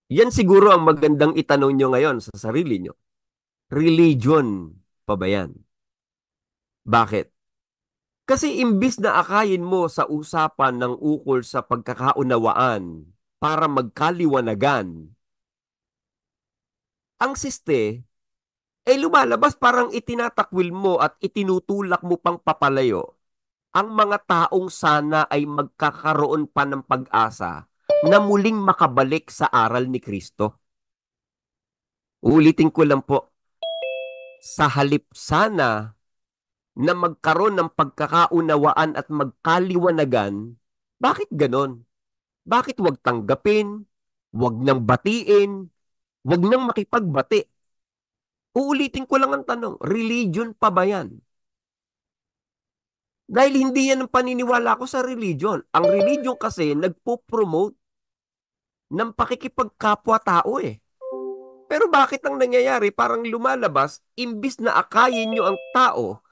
Yan siguro ang magandang itanong nyo ngayon sa sarili nyo. Religion pa ba yan? Bakit? Kasi imbis na akayin mo sa usapan ng ukol sa pagkakaunawaan para magkaliwanagan, ang siste ay lumalabas parang itinatakwil mo at itinutulak mo pang papalayo ang mga taong sana ay magkakaroon pa ng pag-asa na muling makabalik sa aral ni Kristo. Ulitin ko lang po, sa halip sana na magkaroon ng pagkakaunawaan at magkaliwanagan, bakit ganon? Bakit wag tanggapin, wag nang batiin, wag nang makipagbati? Uulitin ko lang ang tanong, religion pa ba yan? Dahil hindi yan ang paniniwala ko sa religion. Ang religion kasi nagpo-promote ng pakikipagkapwa-tao eh. Pero bakit ang nangyayari? Parang lumalabas, imbis na akayin nyo ang tao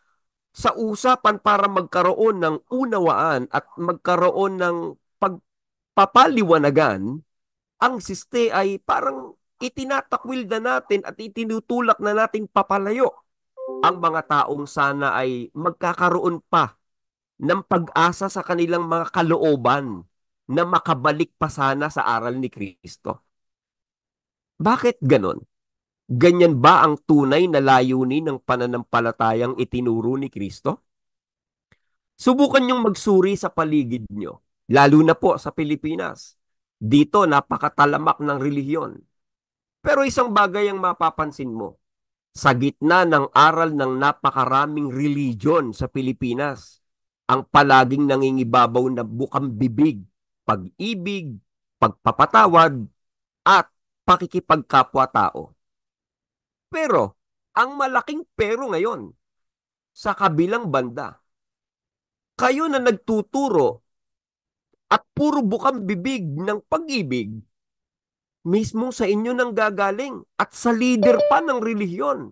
sa usapan para magkaroon ng unawaan at magkaroon ng pagpapaliwanagan, ang siste ay parang itinatakwil na natin at itinutulak na natin papalayo ang mga taong sana ay magkakaroon pa ng pag-asa sa kanilang mga kalooban na makabalik pa sana sa aral ni Kristo. Bakit ganon? Ganyan ba ang tunay na layunin ng pananampalatayang itinuro ni Kristo? Subukan niyong magsuri sa paligid niyo, lalo na po sa Pilipinas. Dito napakatalamak ng relihiyon. Pero isang bagay ang mapapansin mo, sa gitna ng aral ng napakaraming religion sa Pilipinas, ang palaging nangingibabaw na bukang bibig, pag-ibig, pagpapatawad, at pakikipagkapwa-tao. Pero, ang malaking pero ngayon, sa kabilang banda, kayo na nagtuturo at puro bukang bibig ng pag-ibig, mismo sa inyo nang gagaling at sa leader pa ng relihiyon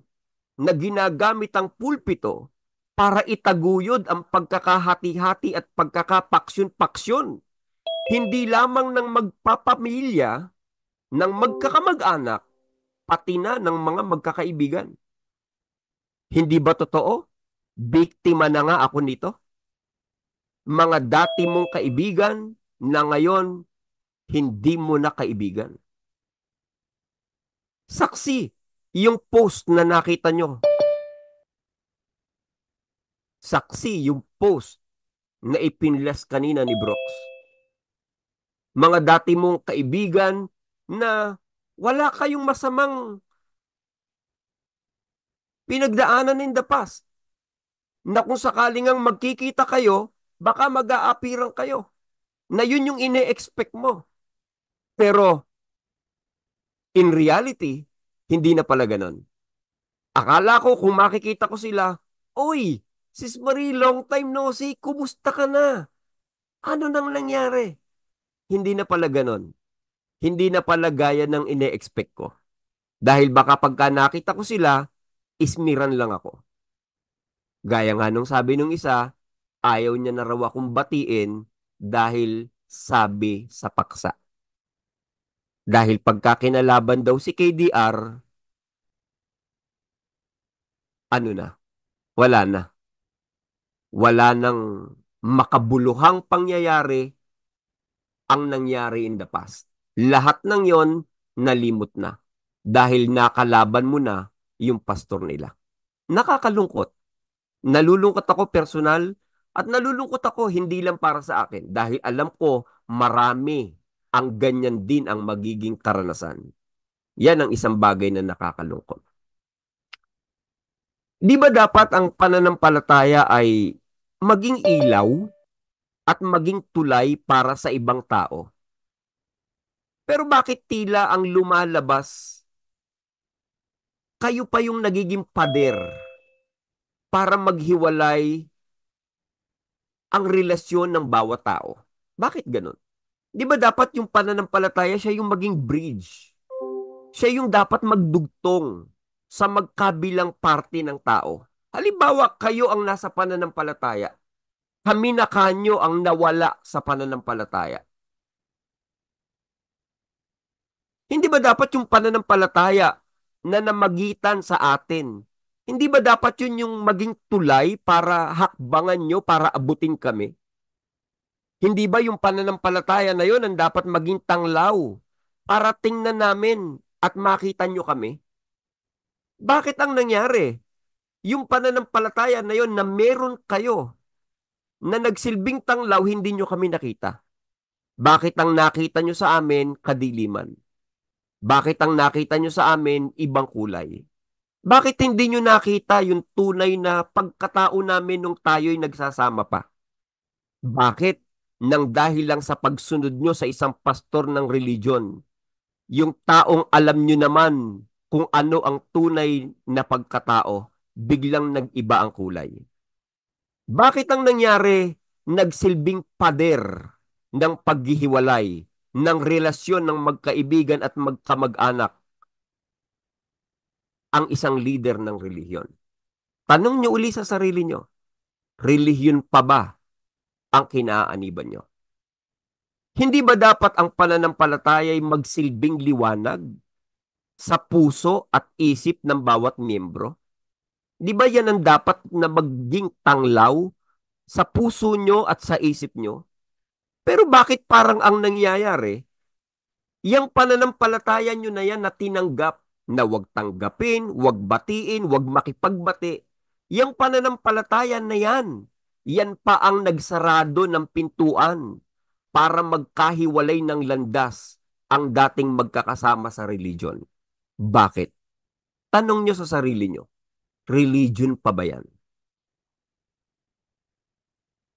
na ginagamit ang pulpito para itaguyod ang pagkakahati-hati at pagkakapaksyon-paksyon, hindi lamang ng magpapamilya, ng magkakamag-anak, pati na ng mga magkakaibigan. Hindi ba totoo? Biktima na nga ako nito. Mga dati mong kaibigan na ngayon hindi mo na kaibigan. Saksi, yung post na nakita nyo. Saksi, yung post na ipinlas kanina ni Brooks. Mga dati mong kaibigan na wala kayong masamang pinagdaanan in the past. Na kung sakaling ang magkikita kayo, baka mag-aapiran kayo. Na yun yung ine-expect mo. Pero, in reality, hindi na pala ganun. Akala ko kung makikita ko sila, "Uy, Sis Marie, long time no see, kumusta ka na? Ano nang nangyari?" Hindi na pala ganun. Hindi na pala gaya ng ine-expect ko. Dahil baka pagka nakita ko sila, ismiran lang ako. Gaya nga nung sabi nung isa, ayaw niya na raw akong batiin dahil sabi sa paksa. Dahil pagka kinalaban daw si KDR, ano na, wala na. Wala nang makabuluhang pangyayari ang nangyari in the past. Lahat ng yon nalimot na. Dahil nakalaban mo na yung pastor nila. Nakakalungkot. Nalulungkot ako personal at nalulungkot ako hindi lang para sa akin. Dahil alam ko marami ang ganyan din ang magiging karanasan. Yan ang isang bagay na nakakalungkot. Di ba dapat ang pananampalataya ay maging ilaw at maging tulay para sa ibang tao? Pero bakit tila ang lumalabas, kayo pa yung nagiging pader para maghiwalay ang relasyon ng bawat tao? Bakit ganun? Di ba dapat yung pananampalataya siya yung maging bridge? Siya yung dapat magdugtong sa magkabilang parte ng tao. Halimbawa, kayo ang nasa pananampalataya. Kami na kanyo ang nawala sa pananampalataya. Hindi ba dapat yung pananampalataya na namagitan sa atin? Hindi ba dapat yun yung maging tulay para hakbangan nyo, para abutin kami? Hindi ba yung pananampalataya na yun ang dapat maging tanglaw para tingnan namin at makita nyo kami? Bakit ang nangyari? Yung pananampalataya na yun na meron kayo na nagsilbing tanglaw, hindi nyo kami nakita. Bakit ang nakita nyo sa amin, kadiliman? Bakit ang nakita nyo sa amin, ibang kulay? Bakit hindi nyo nakita yung tunay na pagkatao namin nung tayo'y nagsasama pa? Bakit? Nang dahil lang sa pagsunod nyo sa isang pastor ng religion, yung taong alam nyo naman kung ano ang tunay na pagkatao, biglang nag-iba ang kulay. Bakit ang nangyari, nagsilbing pader ng paghihiwalay ng relasyon ng magkaibigan at magkamag-anak ang isang leader ng relihiyon? Tanong nyo uli sa sarili nyo, relihiyon pa ba ang kinaaniban nyo? Hindi ba dapat ang pananampalataya ay magsilbing liwanag sa puso at isip ng bawat miyembro? Di ba yan ang dapat na maging tanglaw sa puso nyo at sa isip nyo. Pero bakit parang ang nangyayari, yung pananampalataya nyo na yan na tinanggap, na wag tanggapin, wag batiin, wag makipagbati, yung pananampalataya na yan pa ang nagsarado ng pintuan para magkahiwalay ng landas ang dating magkakasama sa religion. Bakit? Tanong nyo sa sarili nyo, religion pa ba yan?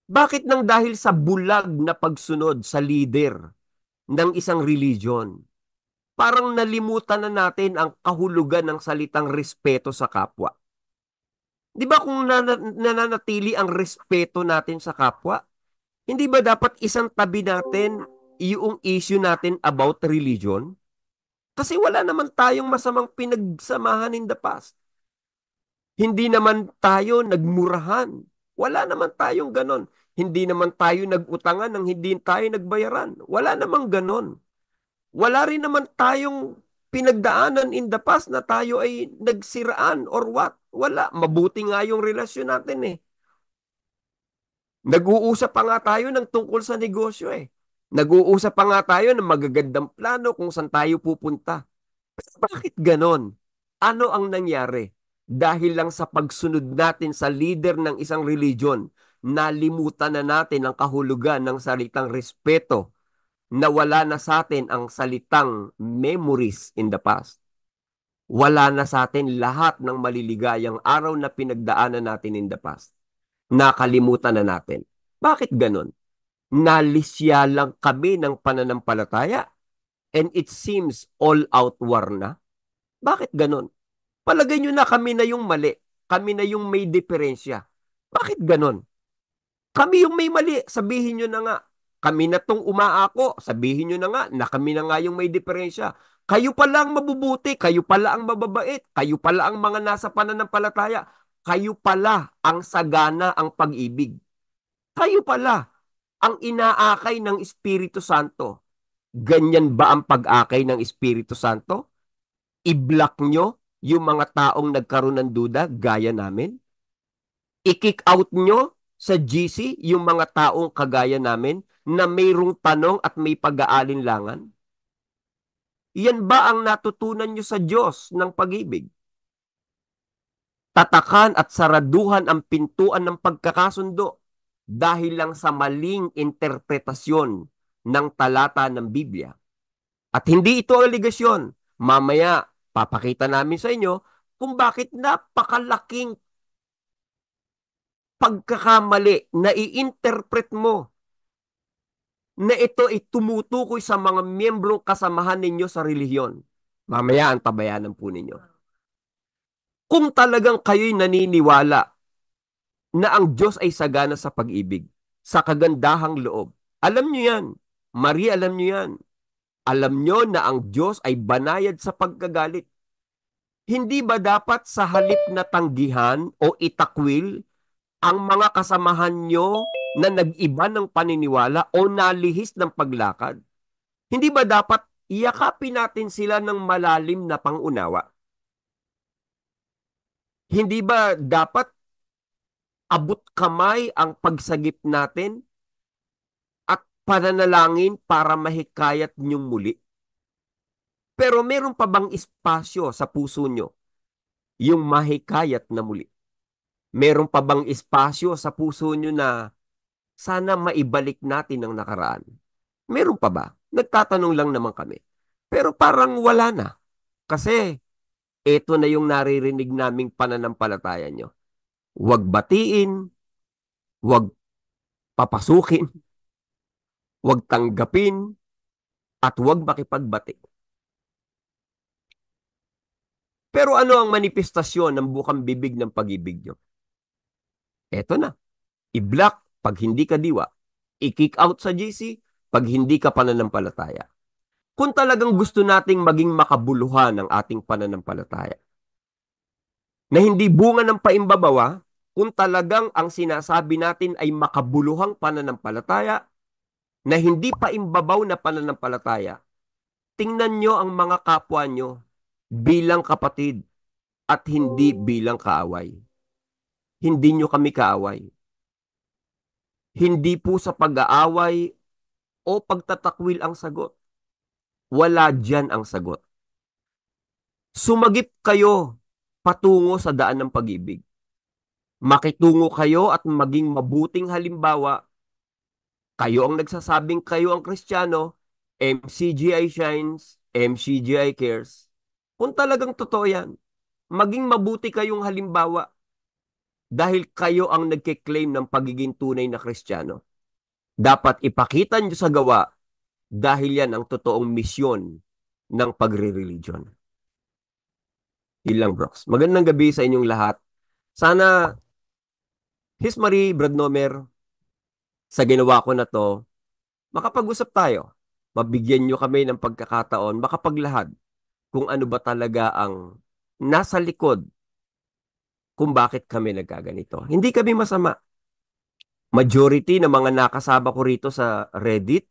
Bakit nang dahil sa bulag na pagsunod sa leader ng isang religion, parang nalimutan na natin ang kahulugan ng salitang respeto sa kapwa? Di ba kung nananatili ang respeto natin sa kapwa, hindi ba dapat isang tabi natin yung issue natin about religion? Kasi wala naman tayong masamang pinagsamahan in the past. Hindi naman tayo nagmurahan. Wala naman tayong ganon. Hindi naman tayo nagutangan ng hindi tayo nagbayaran. Wala namang ganon. Wala rin naman tayong pinagdaanan in the past na tayo ay nagsiraan or what. Wala. Mabuti nga yung relasyon natin eh. Nag-uusap pa nga tayo ng tungkol sa negosyo eh. Nag-uusap pa nga tayo ng magagandang plano kung saan tayo pupunta. Bakit ganon? Ano ang nangyari? Dahil lang sa pagsunod natin sa leader ng isang religion, nalimutan na natin ang kahulugan ng salitang respeto, nawala na sa atin ang salitang memories in the past. Wala na sa atin lahat ng maliligayang araw na pinagdaanan natin in the past. Nakalimutan na natin. Bakit ganon? Nalisya lang kami ng pananampalataya and it seems all out war na. Bakit ganon? Palagay nyo na kami na yung mali. Kami na yung may diferensya. Bakit ganon? Kami yung may mali. Sabihin nyo na nga. Kami na tong umaako. Sabihin nyo na nga na kami na nga yung may diferensya. Kayo pala ang mabubuti. Kayo pala ang mababait. Kayo pala ang mga nasa pananampalataya. Kayo pala ang sagana ang pag-ibig. Kayo pala ang inaakay ng Espiritu Santo. Ganyan ba ang pag-akay ng Espiritu Santo? I-block nyo yung mga taong nagkaroon ng duda gaya namin? I-kick out nyo sa GC yung mga taong kagaya namin na mayroong tanong at may pag-aalinlangan? Yan ba ang natutunan nyo sa Diyos ng pag-ibig? Tatakan at saraduhan ang pintuan ng pagkakasundo dahil lang sa maling interpretasyon ng talata ng Biblia. At hindi ito ang aligasyon. Mamaya, papakita namin sa inyo kung bakit napakalaking pagkakamali na i-interpret mo na ito ay tumutukoy sa mga miyembrong kasamahan ninyo sa relihiyon. Mamaya ang tabayanan po ninyo. Kung talagang kayo'y naniniwala na ang Diyos ay sagana sa pag-ibig, sa kagandahang loob, alam nyo yan. Maria, alam nyo yan. Alam nyo na ang Diyos ay banayad sa pagkagalit. Hindi ba dapat sa halip na tanggihan o itakwil ang mga kasamahan nyo na nag-iba ng paniniwala o nalihis ng paglakad? Hindi ba dapat iyakapin natin sila ng malalim na pangunawa? Hindi ba dapat abot kamay ang pagsagip natin at pananalangin para mahikayat niyong muli? Pero meron pa bang espasyo sa puso nyo yung mahikayat na muli? Meron pa bang espasyo sa puso nyo na sana maibalik natin ang nakaraan? Meron pa ba? Nagtatanong lang naman kami. Pero parang wala na. Kasi ito na yung naririnig naming pananampalataya nyo. Huwag batiin, huwag papasukin, huwag tanggapin, at huwag makipagbati. Pero ano ang manifestasyon ng bukang bibig ng pag-ibig nyo? Eto na. I-block pag hindi ka diwa. I-kick out sa GC pag hindi ka pananampalataya. Kung talagang gusto nating maging makabuluhan ang ating pananampalataya, na hindi bunga ng paimbabawa, kung talagang ang sinasabi natin ay makabuluhang pananampalataya, na hindi paimbabaw na pananampalataya, tingnan nyo ang mga kapwa nyo bilang kapatid at hindi bilang kaaway. Hindi nyo kami kaaway. Hindi po sa pag-aaway o pagtatakwil ang sagot. Wala diyan ang sagot. Sumagip kayo patungo sa daan ng pag-ibig. Makitungo kayo at maging mabuting halimbawa. Kayo ang nagsasabing kayo ang Kristiyano, MCGI shines, MCGI cares. Kung talagang totoo yan, maging mabuti kayong halimbawa dahil kayo ang nagkiklaim ng pagiging tunay na Kristiyano. Dapat ipakita nyo sa gawa dahil yan ang totoong misyon ng pagre-religion. Ilang Brox. Magandang gabi sa inyong lahat. Sana, His Marie Bradnomer, sa ginawa ko na to, makapag-usap tayo. Mabigyan nyo kami ng pagkakataon, makapaglahad kung ano ba talaga ang nasa likod kung bakit kami nagkaganito. Hindi kami masama. Majority ng mga nakasama ko rito sa Reddit,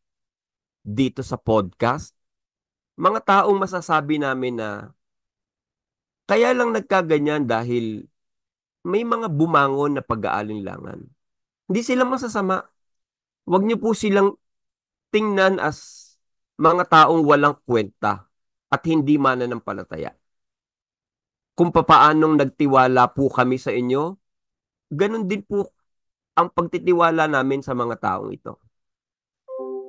dito sa podcast, mga taong masasabi namin na kaya lang nagkaganyan dahil may mga bumangon na pag-aalinlangan. Hindi sila masasama. Huwag niyo po silang tingnan as mga taong walang kwenta at hindi mananampalataya. Kung papaanong nagtiwala po kami sa inyo, ganun din po ang pagtitiwala namin sa mga taong ito.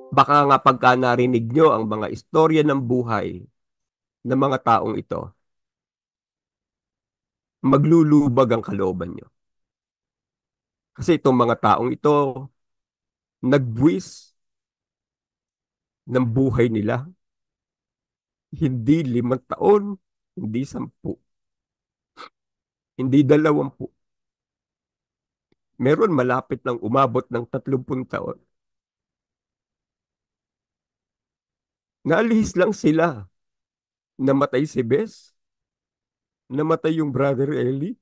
Baka nga pagka narinig nyo ang mga istorya ng buhay ng mga taong ito, maglulubag ang kalooban nyo. Kasi itong mga taong ito, nagbuwis ng buhay nila. Hindi 5 taon, hindi 10, hindi 20. Meron malapit ng umabot ng 30 taon. Naalihis lang sila. Namatay si Bess. Namatay yung brother Ellie.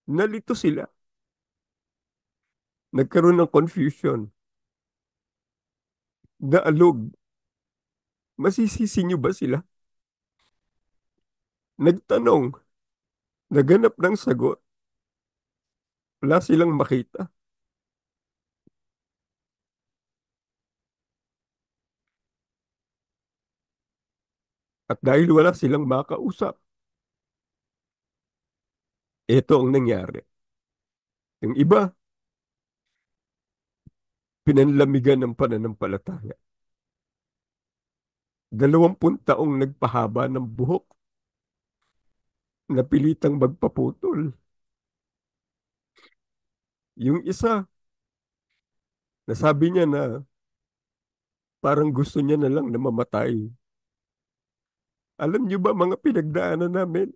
Nalito sila. Nagkaroon ng confusion. Naalog. Masisisi nyo ba sila? Nagtanong. Naganap ng sagot. Wala silang makita. At dahil wala silang makausap, ito ang nangyari. Yung iba, pinanlamigan ng pananampalataya. 20 taong nagpahaba ng buhok. Napilitang magpaputol. Yung isa, nasabi niya na parang gusto niya na lang na mamatay. Alam niyo ba mga pinagdaanan namin?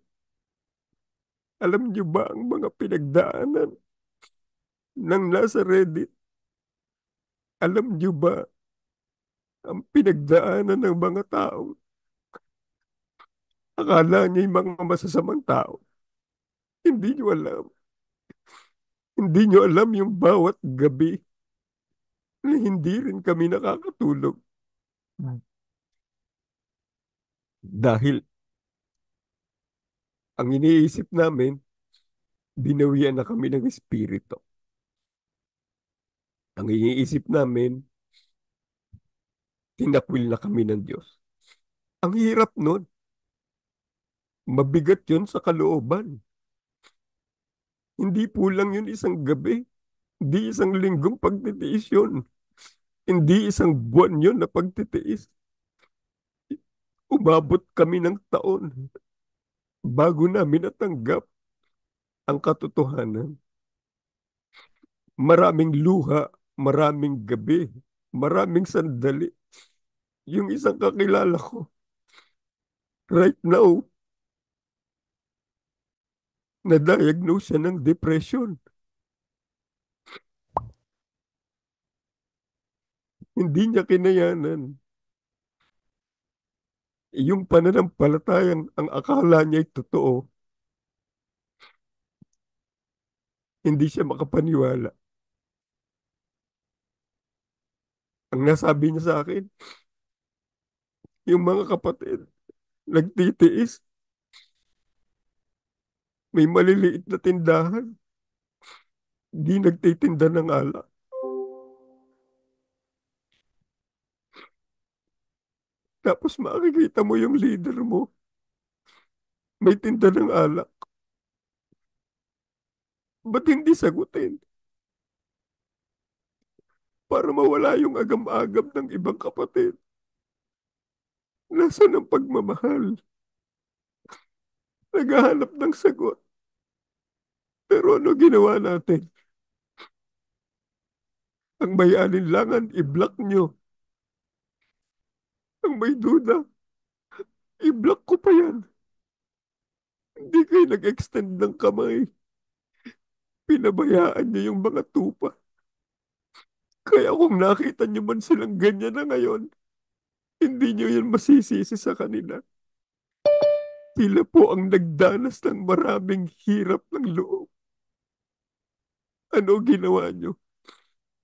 Alam niyo ba ang mga pinagdaanan ng nasa Reddit? Alam niyo ba ang pinagdaanan ng mga tao? Akala niya yung mga masasamang tao. Hindi niyo alam. Hindi niyo alam yung bawat gabi na hindi rin kami nakakatulog. Dahil ang iniisip namin, binawian na kami ng espiritu. Ang iniisip namin, tinakwil na kami ng Diyos. Ang hirap nun. Mabigat yun sa kalooban. Hindi po lang yun isang gabi. Hindi isang linggong pagtitiis yun. Hindi isang buwan yun na pagtitiis. Umabot kami ng taon bago namin natanggap ang katotohanan. Maraming luha, maraming gabi, maraming sandali. Yung isang kakilala ko, right now, na-diagnose siya ng depression. Hindi niya kinayanan. Yung pananampalatayang ang akala niya ay totoo, hindi siya makapaniwala. Ang nasabi niya sa akin, yung mga kapatid, nagtitiis, May maliliit na tindahan, di nagtitinda ng alak. Tapos makikita mo yung leader mo, may tinda ng alak. Ba't hindi sagutin? Para mawala yung agam-agam ng ibang kapatid. Nasaan ang pagmamahal? Naghahanap ng sagot. Pero ano ginawa natin? Ang may alinlangan, i-block nyo. Ang may duda, i-block ko pa yan. Hindi kayo nag-extend ng kamay. Pinabayaan niyo yung mga tupa. Kaya kung nakita niyo man silang ganyan na ngayon, hindi niyo yan masisisi sa kanila. Sila po ang nagdanas ng maraming hirap ng loob. Ano ginawa niyo?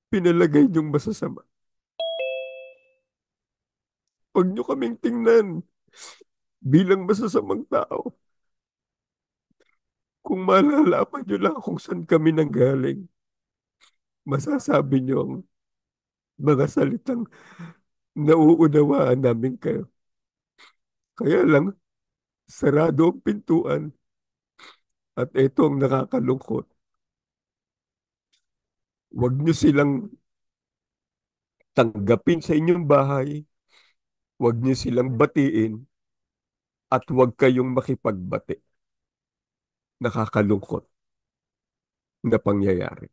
Pinalagay niyong masasama. Huwag niyo kaming tingnan bilang masasamang tao. Kung malalaman niyo lang kung saan kami nanggaling, masasabi niyo ang mga salitang nauunawaan namin kayo. Kaya lang, sarado ang pintuan at ito ang nakakalungkot. Huwag niyo silang tanggapin sa inyong bahay, huwag niyo silang batiin, at huwag kayong makipagbati. Nakakalungkot na pangyayari.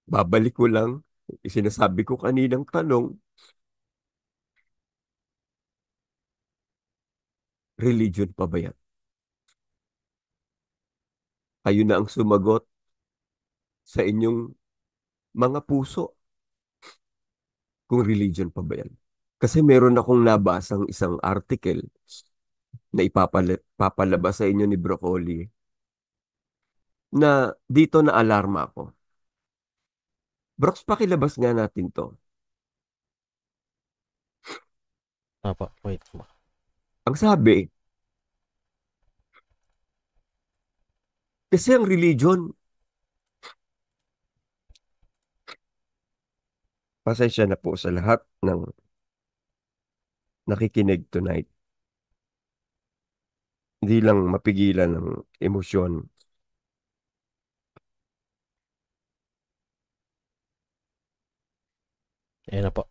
Babalik ko lang, sinasabi ko kaninang tanong, religion pa ba yan? Kayo na ang sumagot sa inyong mga puso kung religion pa ba yan. Kasi meron akong nabasang isang article na ipapalabas sa inyo ni Broccoli na dito na alarma ako. Brox, pakilabas nga natin to. Apa, wait. Ang sabi, kasi ang religion, pasensya na po sa lahat ng nakikinig tonight. Hindi lang mapigilan ng emosyon. Ayan na po.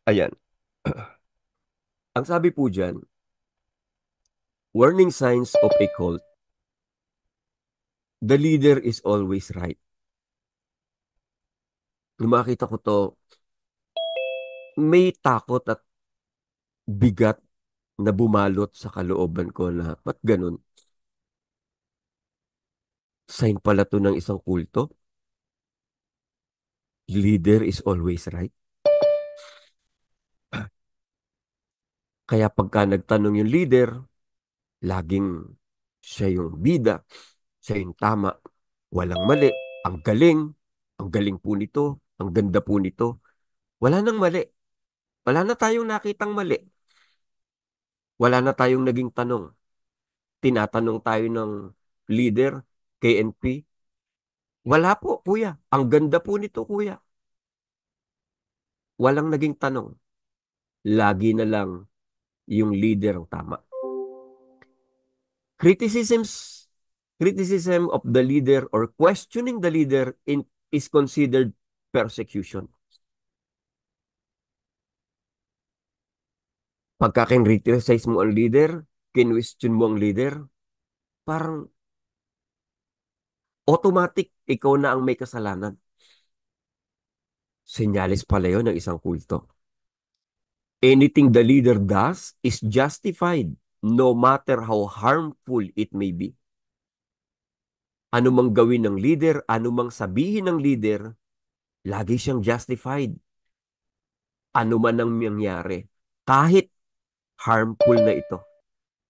Ayan. Ang sabi po dyan, warning signs of a cult. The leader is always right. Nung makita ko to, may takot at bigat na bumalot sa kalooban ko na, ba't ganun? Sign pala to ng isang kulto. Leader is always right. Kaya pagka nagtanong yung leader, laging siya yung bida, siya yung tama, walang mali, ang galing po nito, ang ganda po nito. Wala nang mali. Wala na tayong nakitang mali. Wala na tayong naging tanong. Tinatanong tayo ng leader, KNP. Wala po, kuya. Ang ganda po nito, kuya. Walang naging tanong. Lagi na lang yung leader ang tama. Criticism of the leader or questioning the leader is considered persecution. Pagka kin-criticize mo ang leader, kin-question mo ang leader, parang automatic ikaw na ang may kasalanan. Senyales pala yun ng isang kulto. Anything the leader does is justified no matter how harmful it may be. Ano mang gawin ng leader, ano mang sabihin ng leader, lagi siyang justified. Ano man ang mangyari, kahit harmful na ito.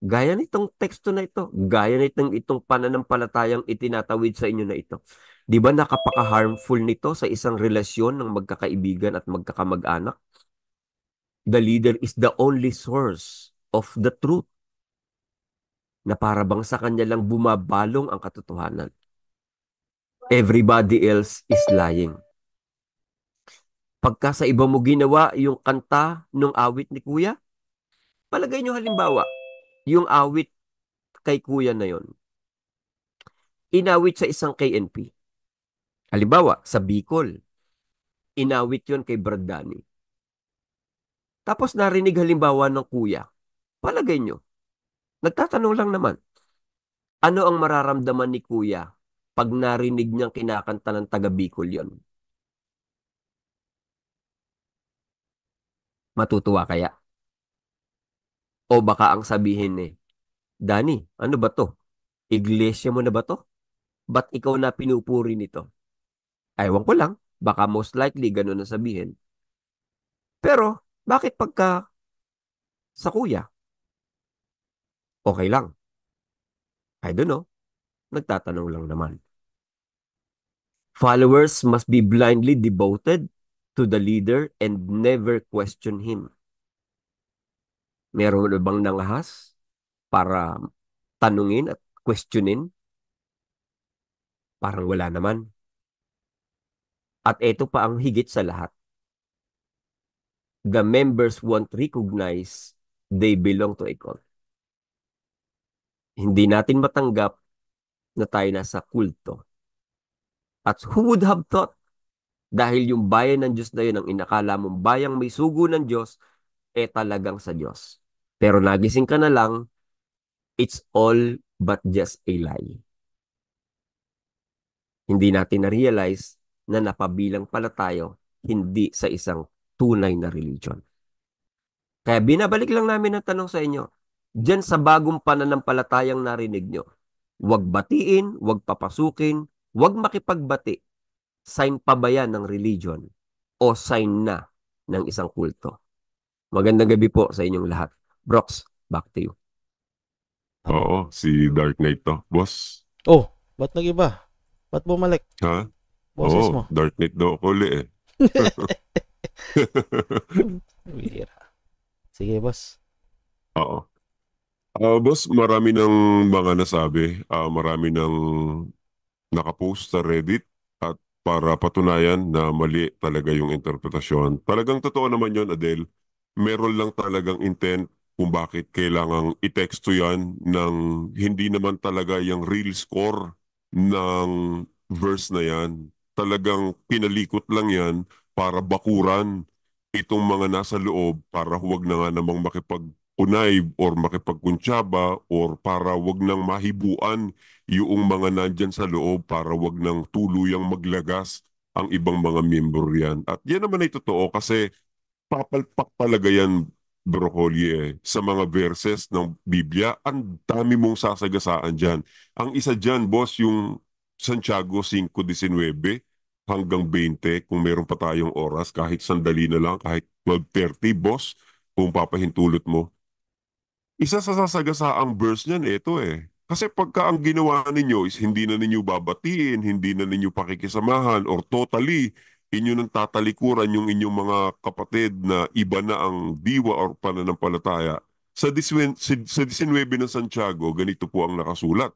Gaya nitong teksto na ito, gaya itong pananampalatayang itinatawid sa inyo na ito. Di ba nakapaka-harmful nito sa isang relasyon ng magkakaibigan at magkakamag-anak? The leader is the only source of the truth na para bang sa kanya lang bumabalong ang katotohanan. Everybody else is lying. Pagka sa iba mo ginawa yung kanta nung awit ni Kuya, palagay nyo halimbawa, yung awit kay Kuya na yon, inawit sa isang KNP. Halimbawa, sa Bicol, inawit yon kay Brad Danny. Tapos narinig halimbawa ng Kuya, palagay nyo, nagtatanong lang naman, ano ang mararamdaman ni Kuya pag narinig niyang kinakanta ng taga Bicol yon? Matutuwa kaya? O baka ang sabihin Danny, ano ba to? Iglesia mo na ba to? Ba't ikaw na pinupuri nito? Ewan ko lang, baka most likely ganun ang sabihin. Pero, bakit pagka sa Kuya, okay lang? I don't know. Nagtatanong lang naman. Followers must be blindly devoted to the leader and never question him. Meron na bang nangahas para tanungin at questionin? Parang wala naman. At ito pa ang higit sa lahat. The members won't recognize they belong to a cult. Hindi natin matanggap na tayo nasa kulto. At who would have thought, dahil yung bayan ng Diyos na yun, ang inakala mong bayang may sugo ng Diyos, talagang sa Diyos. Pero nagising ka na lang, it's all but just a lie. Hindi natin na-realize na napabilang pala tayo hindi sa isang tunay na religion. Kaya binabalik lang namin ang tanong sa inyo, dyan sa bagong pananampalatayang narinig nyo, huwag batiin, huwag papasukin, huwag makipagbati. Sign pa ba yan ng religion o sign na ng isang kulto? Magandang gabi po sa inyong lahat. Brox, back to you. Oo, si Dark Knight to. Boss, Oh, ba't nag-iba? Ba't bumalik? ha? Boses Oo, mo. Dark Knight daw ako uli Bihira. Sige, boss. Oo. Boss, marami ng mga nasabi. Marami ng nakapost sa Reddit at para patunayan na mali talaga yung interpretasyon. Talagang totoo naman yon, Adele. Meron lang talagang intent kung bakit kailangang iteksto yan ng hindi naman talaga yung real score ng verse na yan. Talagang pinalikot lang yan para bakuran itong mga nasa loob para huwag na nga namang makipag-unay or makipagkuntsaba or para wag nang mahibuan yung mga nandyan sa loob para wag nang tuluyang maglagas ang ibang mga miyembro yan. At yan naman ay totoo kasi papalpak talaga yan, Bro Holly, sa mga verses ng Biblia. Ang dami mong sasagasaan dyan. Ang isa dyan, boss, yung Santiago 5:19 hanggang 20, kung meron pa tayong oras, kahit sandali na lang, kahit 12:30, boss, kung papahintulot mo. Isa sa sasagasaang verse niyan, ito Kasi pagka ang ginawa ninyo is hindi na ninyo babatiin, hindi na ninyo pakikisamahan, or totally, inyo nang tatalikuran yung inyong mga kapatid na iba na ang diwa or pananampalataya. Sa 19 ng Santiago, ganito po ang nakasulat.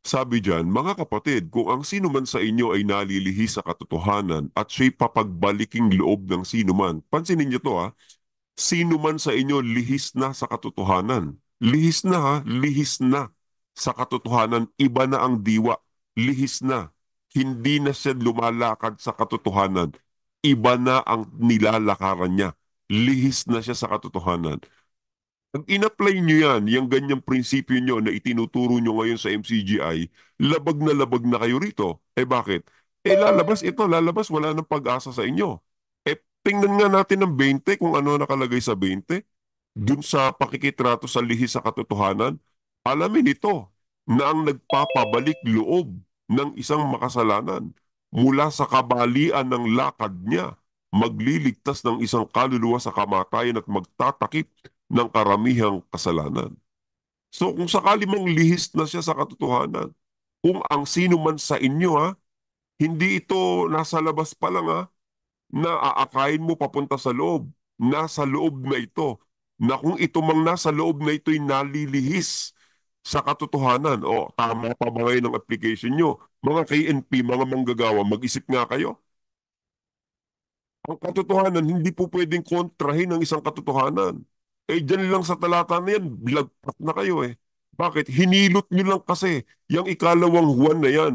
Sabi diyan, mga kapatid, kung ang sino man sa inyo ay nalilihis sa katotohanan at siya'y papagbaliking loob ng sino man, pansinin niyo to sino man sa inyo lihis na sa katotohanan. Lihis na lihis na sa katotohanan. Iba na ang diwa. Lihis na. Hindi na siya lumalakad sa katotohanan. Iba na ang nilalakaran niya. Lihis na siya sa katotohanan. Pag in-apply nyo yan, yung ganyang prinsipyo nyo na itinuturo nyo ngayon sa MCGI, labag na kayo rito. Bakit? Lalabas, wala nang pag-asa sa inyo. Tingnan nga natin ng 20 kung ano nakalagay sa 20. Dun sa pakikitrato sa lihis sa katotohanan, alamin ito na ang nagpapabalik loob ng isang makasalanan mula sa kabalian ng lakad niya, magliligtas ng isang kaluluwa sa kamatayan at magtatakip ng karamihang kasalanan. So kung sakali mong lihis na siya sa katotohanan, kung ang sino man sa inyo hindi ito nasa labas pa lang na aakayin mo papunta sa loob. nasa loob na ito, na kung ito mang nasa loob na ito'y nalilihis sa katotohanan. O, tama pa ba ngayon ang application nyo? Mga KNP, mga manggagawa, mag-isip nga kayo. Ang katotohanan, hindi po pwedeng kontrahin ang isang katotohanan. Eh, dyan lang sa talata na yan, bilagpat na kayo eh. Bakit? Hinilot nyo lang kasi yung ikalawang Juan na yan.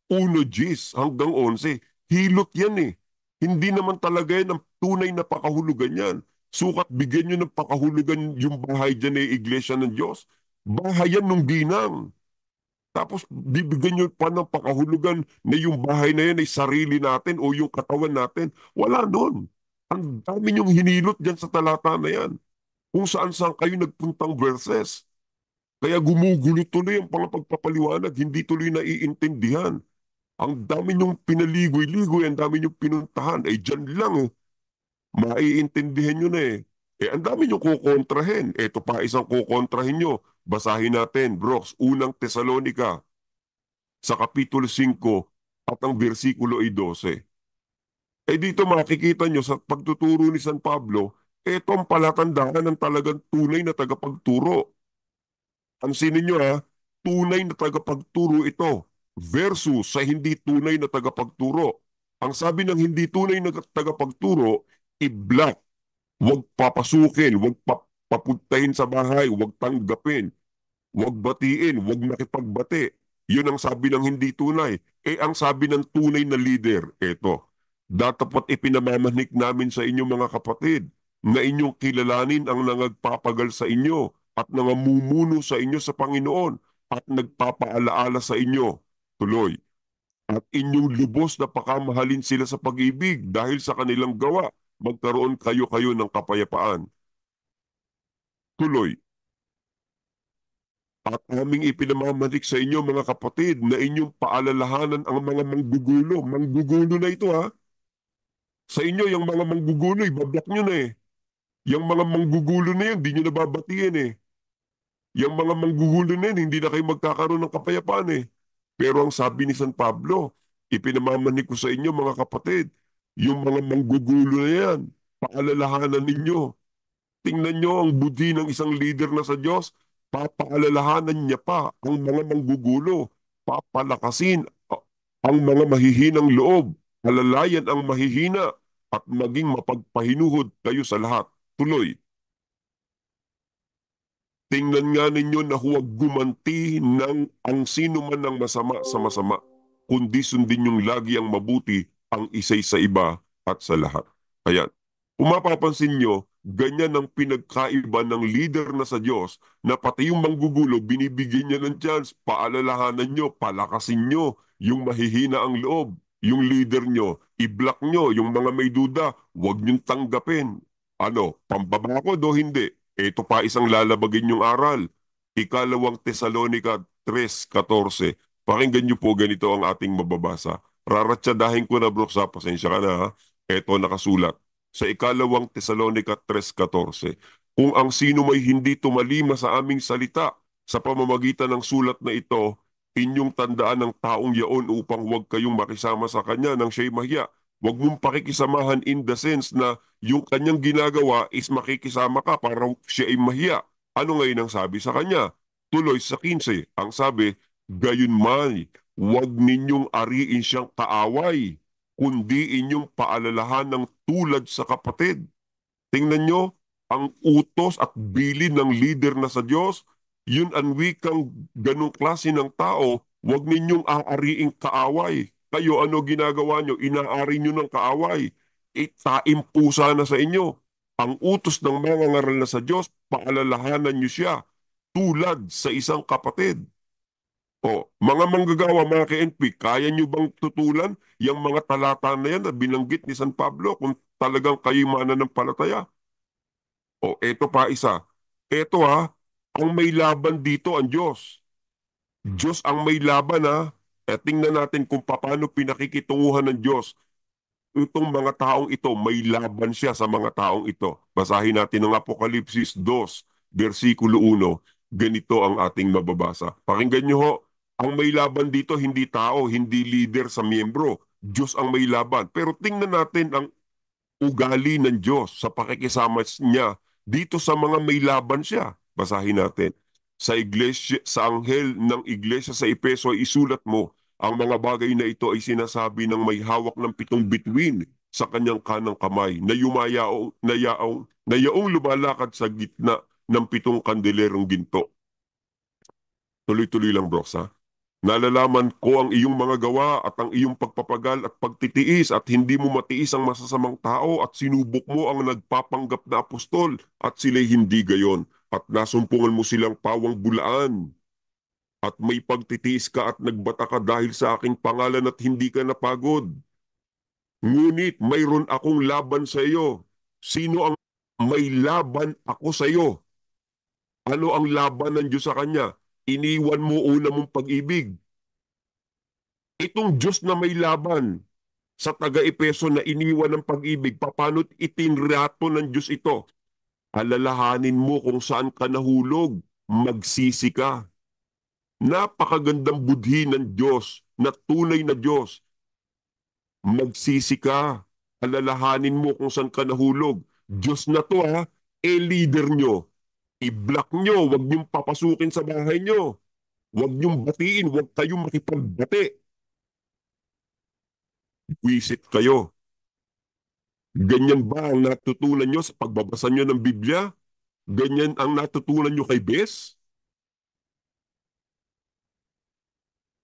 1 hanggang 11. Hilot yan eh. Hindi naman talaga yan ang tunay na pakahulugan yan. Sukat bigyan nyo ng pakahulugan yung bahay dyan ay iglesia ng Diyos. Bahay yan nung ginang. Tapos bibigyan nyo pa ng pakahulugan na yung bahay na yan ay sarili natin o yung katawan natin. Wala nun. Ang dami nyong hinilot dyan sa talata na yan. Kung saan-saan kayo nagpuntang verses. Kaya gumugulo tuloy ang mga pagpapaliwanag, hindi tuloy naiintindihan. Ang dami nyong pinaligoy-ligoy, ang dami nyong pinuntahan. Eh dyan lang eh. Maiintindihan nyo na eh. Eh ang dami nyong kukontrahin. Ito pa isang kukontrahin nyo. Basahin natin, Brox, unang Tesalonika sa Kapitulo 5 at ang versikulo ay 12. Eh dito makikita nyo sa pagtuturo ni San Pablo, ito ang palatandaan ng talagang tunay na tagapagturo. Pansinin nyo ha, tunay na tagapagturo ito versus sa hindi tunay na tagapagturo. Ang sabi ng hindi tunay na tagapagturo, i-block, huwag papasukin, huwag papuntahin sa bahay, huwag tanggapin. Huwag batiin, huwag makipagbati. Yun ang sabi ng hindi tunay. Eh ang sabi ng tunay na leader, eto, datapat ipinamamanik namin sa inyo mga kapatid, na inyong kilalanin ang nangagpapagal sa inyo at nangamumuno sa inyo sa Panginoon at nagpapaalaala sa inyo. Tuloy. At inyong lubos na pakamahalin sila sa pag-ibig dahil sa kanilang gawa, magkaroon kayo ng kapayapaan. Tuloy. At aming ipinamamanik sa inyo mga kapatid na inyong paalalahanan ang mga manggugulo. Manggugulo na ito ha. Sa inyo, yung mga manggugulo, ibablock nyo na eh. Yung mga manggugulo na yun, di nyo nababatiin eh. Yung mga manggugulo na yun, hindi na kayo magkakaroon ng kapayapaan eh. Pero ang sabi ni San Pablo, ipinamamanik ko sa inyo mga kapatid, yung mga manggugulo na yan, paalalahanan ninyo. Tingnan nyo ang budi ng isang leader na sa Diyos, papaalalahanan niya pa ang mga manggugulo, papalakasin ang mga mahihinang loob, alalayan ang mahihina, at maging mapagpahinuhod kayo sa lahat. Tuloy. Tingnan nga ninyo na huwag gumanti ng ang sino man ng masama sa masama, kundi sundin yung lagi ang mabuti ang isay sa iba at sa lahat. Ayan. Kung mapapansin nyo, ganyan ang pinagkaiba ng leader na sa Diyos na pati yung manggugulo, binibigyan niya ng chance, paalalahanan nyo, palakasin nyo, yung mahihina ang loob, yung leader nyo, i-block nyo, yung mga may duda, huwag nyong tanggapin. Ano, pambabakod o hindi? Ito pa isang lalabagin yung aral. Ikalawang Tesalonica 3:14. Pakinggan niyo po ganito ang ating mababasa. Raratsadahin ko na bro sa pasensya ka na ha. Ito nakasulat. Sa ikalawang Tesalonica 3:14. Kung ang sino may hindi tumalima sa aming salita sa pamamagitan ng sulat na ito, inyong tandaan ng taong yaon upang huwag kayong makisama sa kanya nang siya'y mahiya. Huwag mong pakikisamahan in the sense na yung kanyang ginagawa is makikisama ka para siya ay mahiya. Ano ngayon ang sabi sa kanya? Tuloy sa 15, ang sabi, gayunman, huwag ninyong ariin siyang kaaway, kundi inyong paalalahan ng tulad sa kapatid. Tingnan nyo, ang utos at bilin ng leader na sa Diyos, yun ang wikang ganong klase ng tao, huwag ninyong aariing kaaway. Kayo, ano ginagawa nyo? Inaari nyo ng kaaway. Itaim pusa na sa inyo. Ang utos ng mga ngaral na sa Diyos, paalalahanan nyo siya tulad sa isang kapatid. O, mga manggagawa, mga KNP, kaya nyo bang tutulan yung mga talata na yan na binanggit ni San Pablo kung talagang kayo mananampalataya? O, eto pa isa. Eto ha, ang may laban dito ang Diyos. Diyos ang may laban ha. E tingnan natin kung paano pinakikitunguhan ng Diyos. Itong mga taong ito, may laban siya sa mga taong ito. Basahin natin ang Apokalipsis 2, versikulo 1. Ganito ang ating mababasa. Pakinggan nyo ho, ang may laban dito, hindi tao, hindi leader sa miyembro. Diyos ang may laban. Pero tingnan natin ang ugali ng Diyos sa pakikisama niya dito sa mga may laban siya. Basahin natin. Sa iglesia, sa anghel ng iglesia sa Epeso ay isulat mo, ang mga bagay na ito ay sinasabi ng may hawak ng 7 bituin sa kanyang kanang kamay na yaong lumalakad sa gitna ng 7 kandelerong ginto. Tuloy-tuloy lang, bro, ha? Nalalaman ko ang iyong mga gawa at ang iyong pagpapagal at pagtitiis at hindi mo matiis ang masasamang tao at sinubok mo ang nagpapanggap na apostol at sila'y hindi gayon at nasumpungan mo silang pawang bulaan at may pagtitiis ka at nagbata ka dahil sa aking pangalan at hindi ka napagod. Ngunit mayroon akong laban sa iyo. Sino ang may laban ako sa iyo? Ano ang laban ng Diyos sa kanya? Iniwan mo una mong pag-ibig. Itong Diyos na may laban sa taga-Epeso na iniwan ng pag-ibig, papano't itinrato ng Diyos ito? Alalahanin mo kung saan ka nahulog, magsisi ka. Napakagandang budhi ng Diyos na tunay na Diyos. Magsisi ka. Alalahanin mo kung saan ka nahulog. Diyos na to, ha, leader nyo. I-block nyo, wag niyong papasukin sa bahay nyo. Wag niyong batiin, wag kayong makipagbati. Visit kayo. Ganyan ba ang natutunan nyo sa pagbabasa nyo ng Biblia? Ganyan ang natutunan nyo kay Bes?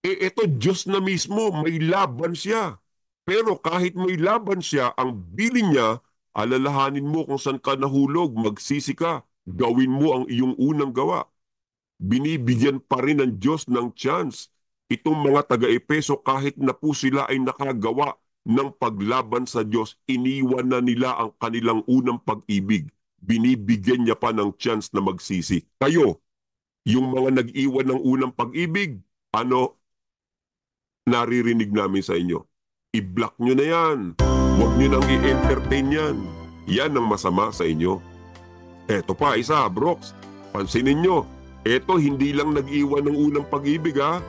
Ito Diyos na mismo, may laban siya. Pero kahit may laban siya, ang bilin niya, alalahanin mo kung saan ka nahulog, magsisi ka, gawin mo ang iyong unang gawa. Binibigyan pa rin ng Diyos ng chance. Itong mga taga-Epeso, kahit na po sila ay nakagawa ng paglaban sa Diyos, iniwan na nila ang kanilang unang pag-ibig. Binibigyan niya pa ng chance na magsisi. Kayo, yung mga nag-iwan ng unang pag-ibig, ano naririnig namin sa inyo? I-block nyo na yan. Huwag nyo nang i-entertain yan. Yan ang masama sa inyo. Eto pa, isa, Brooks. Pansinin nyo, eto hindi lang nag-iwan ng unang pag-ibig, ha?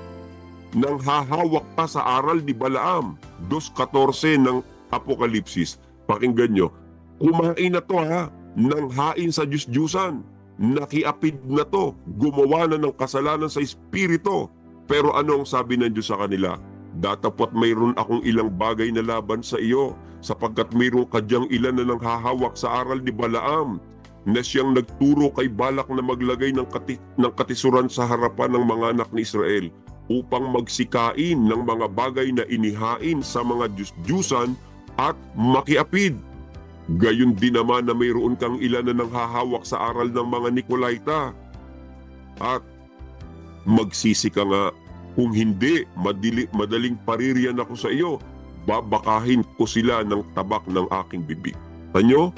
Nang hahawak pa sa aral ni Balaam, 2:14 ng Apokalipsis. Pakinggan nyo, kumain na to, ha, ng hain sa Diyos-Diyusan. Nakiapid na to, gumawa na ng kasalanan sa Espiritu. Pero anong sabi ng Diyos sa kanila? Datapot mayroon akong ilang bagay na laban sa iyo, sapagkat mayroon ka diyang ilan na nang hahawak sa aral ni Balaam, na siyang nagturo kay Balak na maglagay ng katisuran sa harapan ng mga anak ni Israel, upang magsikain ng mga bagay na inihain sa mga Diyos-Diyusan at makiapid. Gayon din naman na mayroon kang ilan na nang hahawak sa aral ng mga Nikolaita. At magsisi ka nga, kung hindi, madaling paririyan ako sa iyo, babakahin ko sila ng tabak ng aking bibig. Tanyo,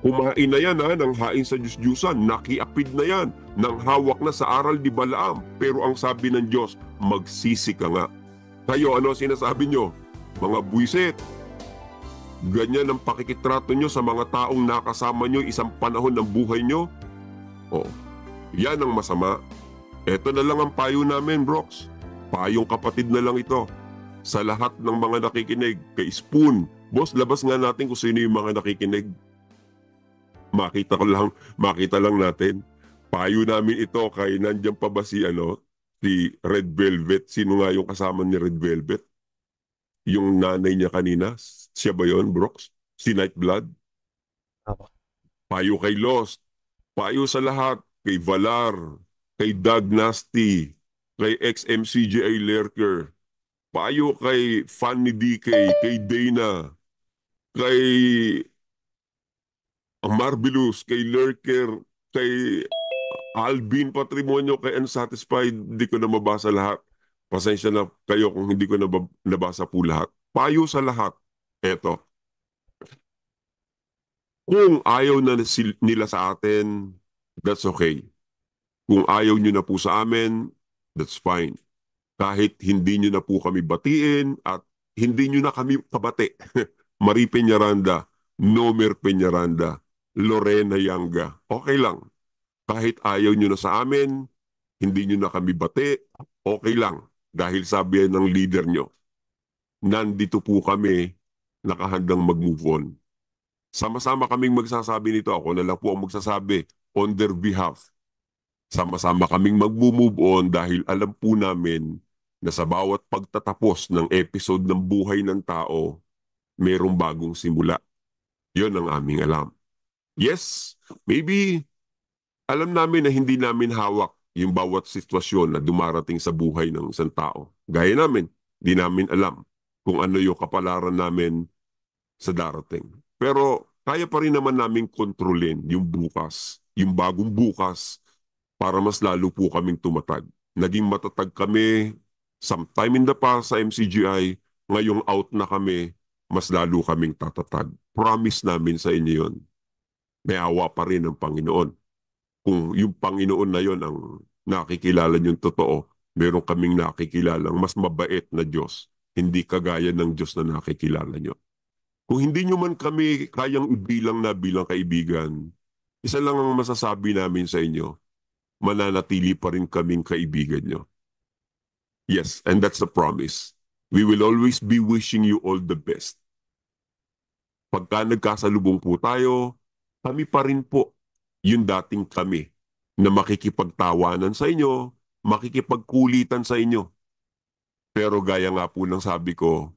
kumain na yan, ha, ng hain sa Diyos-Diyusan, nakiapid na yan, nang hawak na sa aral ni Balaam, pero ang sabi ng Diyos, magsisi ka nga. Kayo, ano sinasabi nyo? Mga buwisit, ganyan ang pakikitrato nyo sa mga taong nakasama nyo isang panahon ng buhay nyo? O, yan ang masama. Eto na lang ang payo namin, Brooks. Payong kapatid na lang ito. Sa lahat ng mga nakikinig, kay Spoon, boss, labas nga natin kung sino yung mga nakikinig. Makita lang natin. Payo namin ito kay nandiyan pa ba si Red Velvet. Sino nga yung kasama ni Red Velvet? Yung nanay niya kanina. Siya ba yun, Brooks? Si Nightblood? Ako. Payo kay Lost. Payo sa lahat. Kay Valar. Kay Doug Nasty. Kay XMCGA Lurker. Payo kay Fanny DK. Kay Dana. Kay Marvelous. Kay Lurker. Kay Alvin Patrimonio, kay Unsatisfied. Hindi ko na mabasa lahat. Pasensya na kayo kung hindi ko na nabasa po lahat. Payo sa lahat. Eto. Kung ayaw na nila sa atin, that's okay. Kung ayaw nyo na po sa amin, that's fine. Kahit hindi nyo na po kami batiin at hindi nyo na kami kabati. Marie Peñaranda, Nomer Peñaranda, Lorena Yanga, okay lang. Kahit ayaw nyo na sa amin, hindi nyo na kami bati, okay lang. Dahil sabi ng leader nyo, nandito po kami nakahandang mag-move on. Sama-sama kaming magsasabi nito. Ako na lang po ang magsasabi on their behalf. Sama-sama kaming mag-move on dahil alam po namin na sa bawat pagtatapos ng episode ng buhay ng tao, mayroong bagong simula. Yon ang aming alam. Yes, maybe alam namin na hindi namin hawak yung bawat sitwasyon na dumarating sa buhay ng isang tao. Gaya namin, di namin alam kung ano yung kapalaran namin sa darating. Pero kaya pa rin naman namin kontrolin yung bukas, yung bagong bukas, para mas lalo po kaming tumatag. Naging matatag kami sometime in the past sa MCGI, ngayong out na kami, mas lalo kaming tatatag. Promise namin sa inyo yun. May awa pa rin ng Panginoon. Kung yung Panginoon na yon ang nakikilala niyong totoo, meron kaming nakikilalang mas mabait na Diyos, hindi kagaya ng Diyos na nakikilala niyo. Kung hindi nyo man kami kayang ibilang na bilang kaibigan, isa lang ang masasabi namin sa inyo, mananatili pa rin kaming kaibigan nyo. Yes, and that's the promise. We will always be wishing you all the best. Pagka nagkasalubong po tayo, kami pa rin po yung dating kami na makikipagtawanan sa inyo, makikipagkulitan sa inyo. Pero gaya nga po ng sabi ko,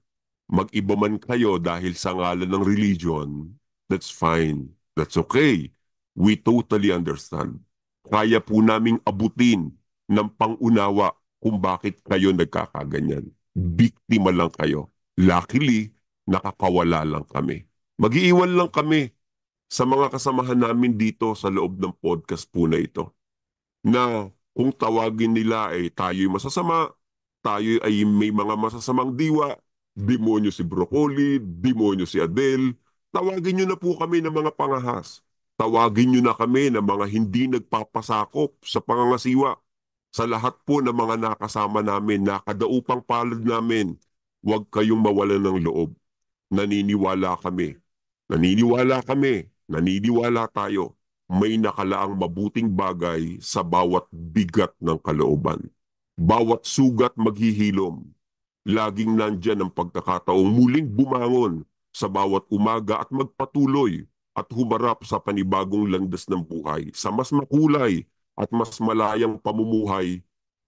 mag-iba man kayo dahil sa ngalan ng religion, that's fine. That's okay. We totally understand. Kaya po naming abutin ng pangunawa kung bakit kayo nagkakaganyan. Biktima lang kayo. Luckily, nakakawala lang kami. Mag-iiwan lang kami sa mga kasamahan namin dito sa loob ng podcast po na ito. Na kung tawagin nila ay tayo'y masasama, tayo ay may mga masasamang diwa, demonyo si Broccoli, demonyo si Adele, tawagin nyo na po kami ng mga pangahas. Tawagin nyo na kami ng mga hindi nagpapasakop sa pangangasiwa. Sa lahat po ng mga nakasama namin, nakadaupang palad namin, huwag kayong mawalan ng loob. Naniniwala kami. Naniniwala tayo. May nakalaang mabuting bagay sa bawat bigat ng kalooban. Bawat sugat maghihilom. Laging nandyan ang pagkakataong muling bumangon sa bawat umaga at magpatuloy at humarap sa panibagong landas ng buhay sa mas makulay at mas malayang pamumuhay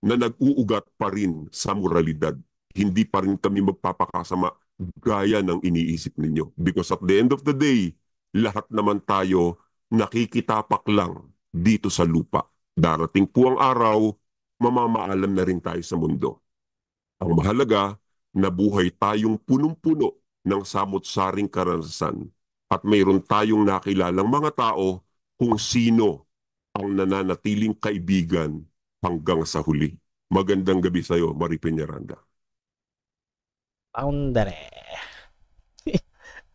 na nag-uugat pa rin sa moralidad. Hindi pa rin kami magpapakasama gaya ng iniisip ninyo. Because at the end of the day, lahat naman tayo nakikitapak lang dito sa lupa. Darating po ang araw, mamamaalam na rin tayo sa mundo. Ang mahalaga, nabuhay tayong punong-puno ng samot-saring karanasan at mayroon tayong nakilalang mga tao kung sino ang nananatiling kaibigan hanggang sa huli. Magandang gabi sa iyo, Marie Peñaranda. Boundary.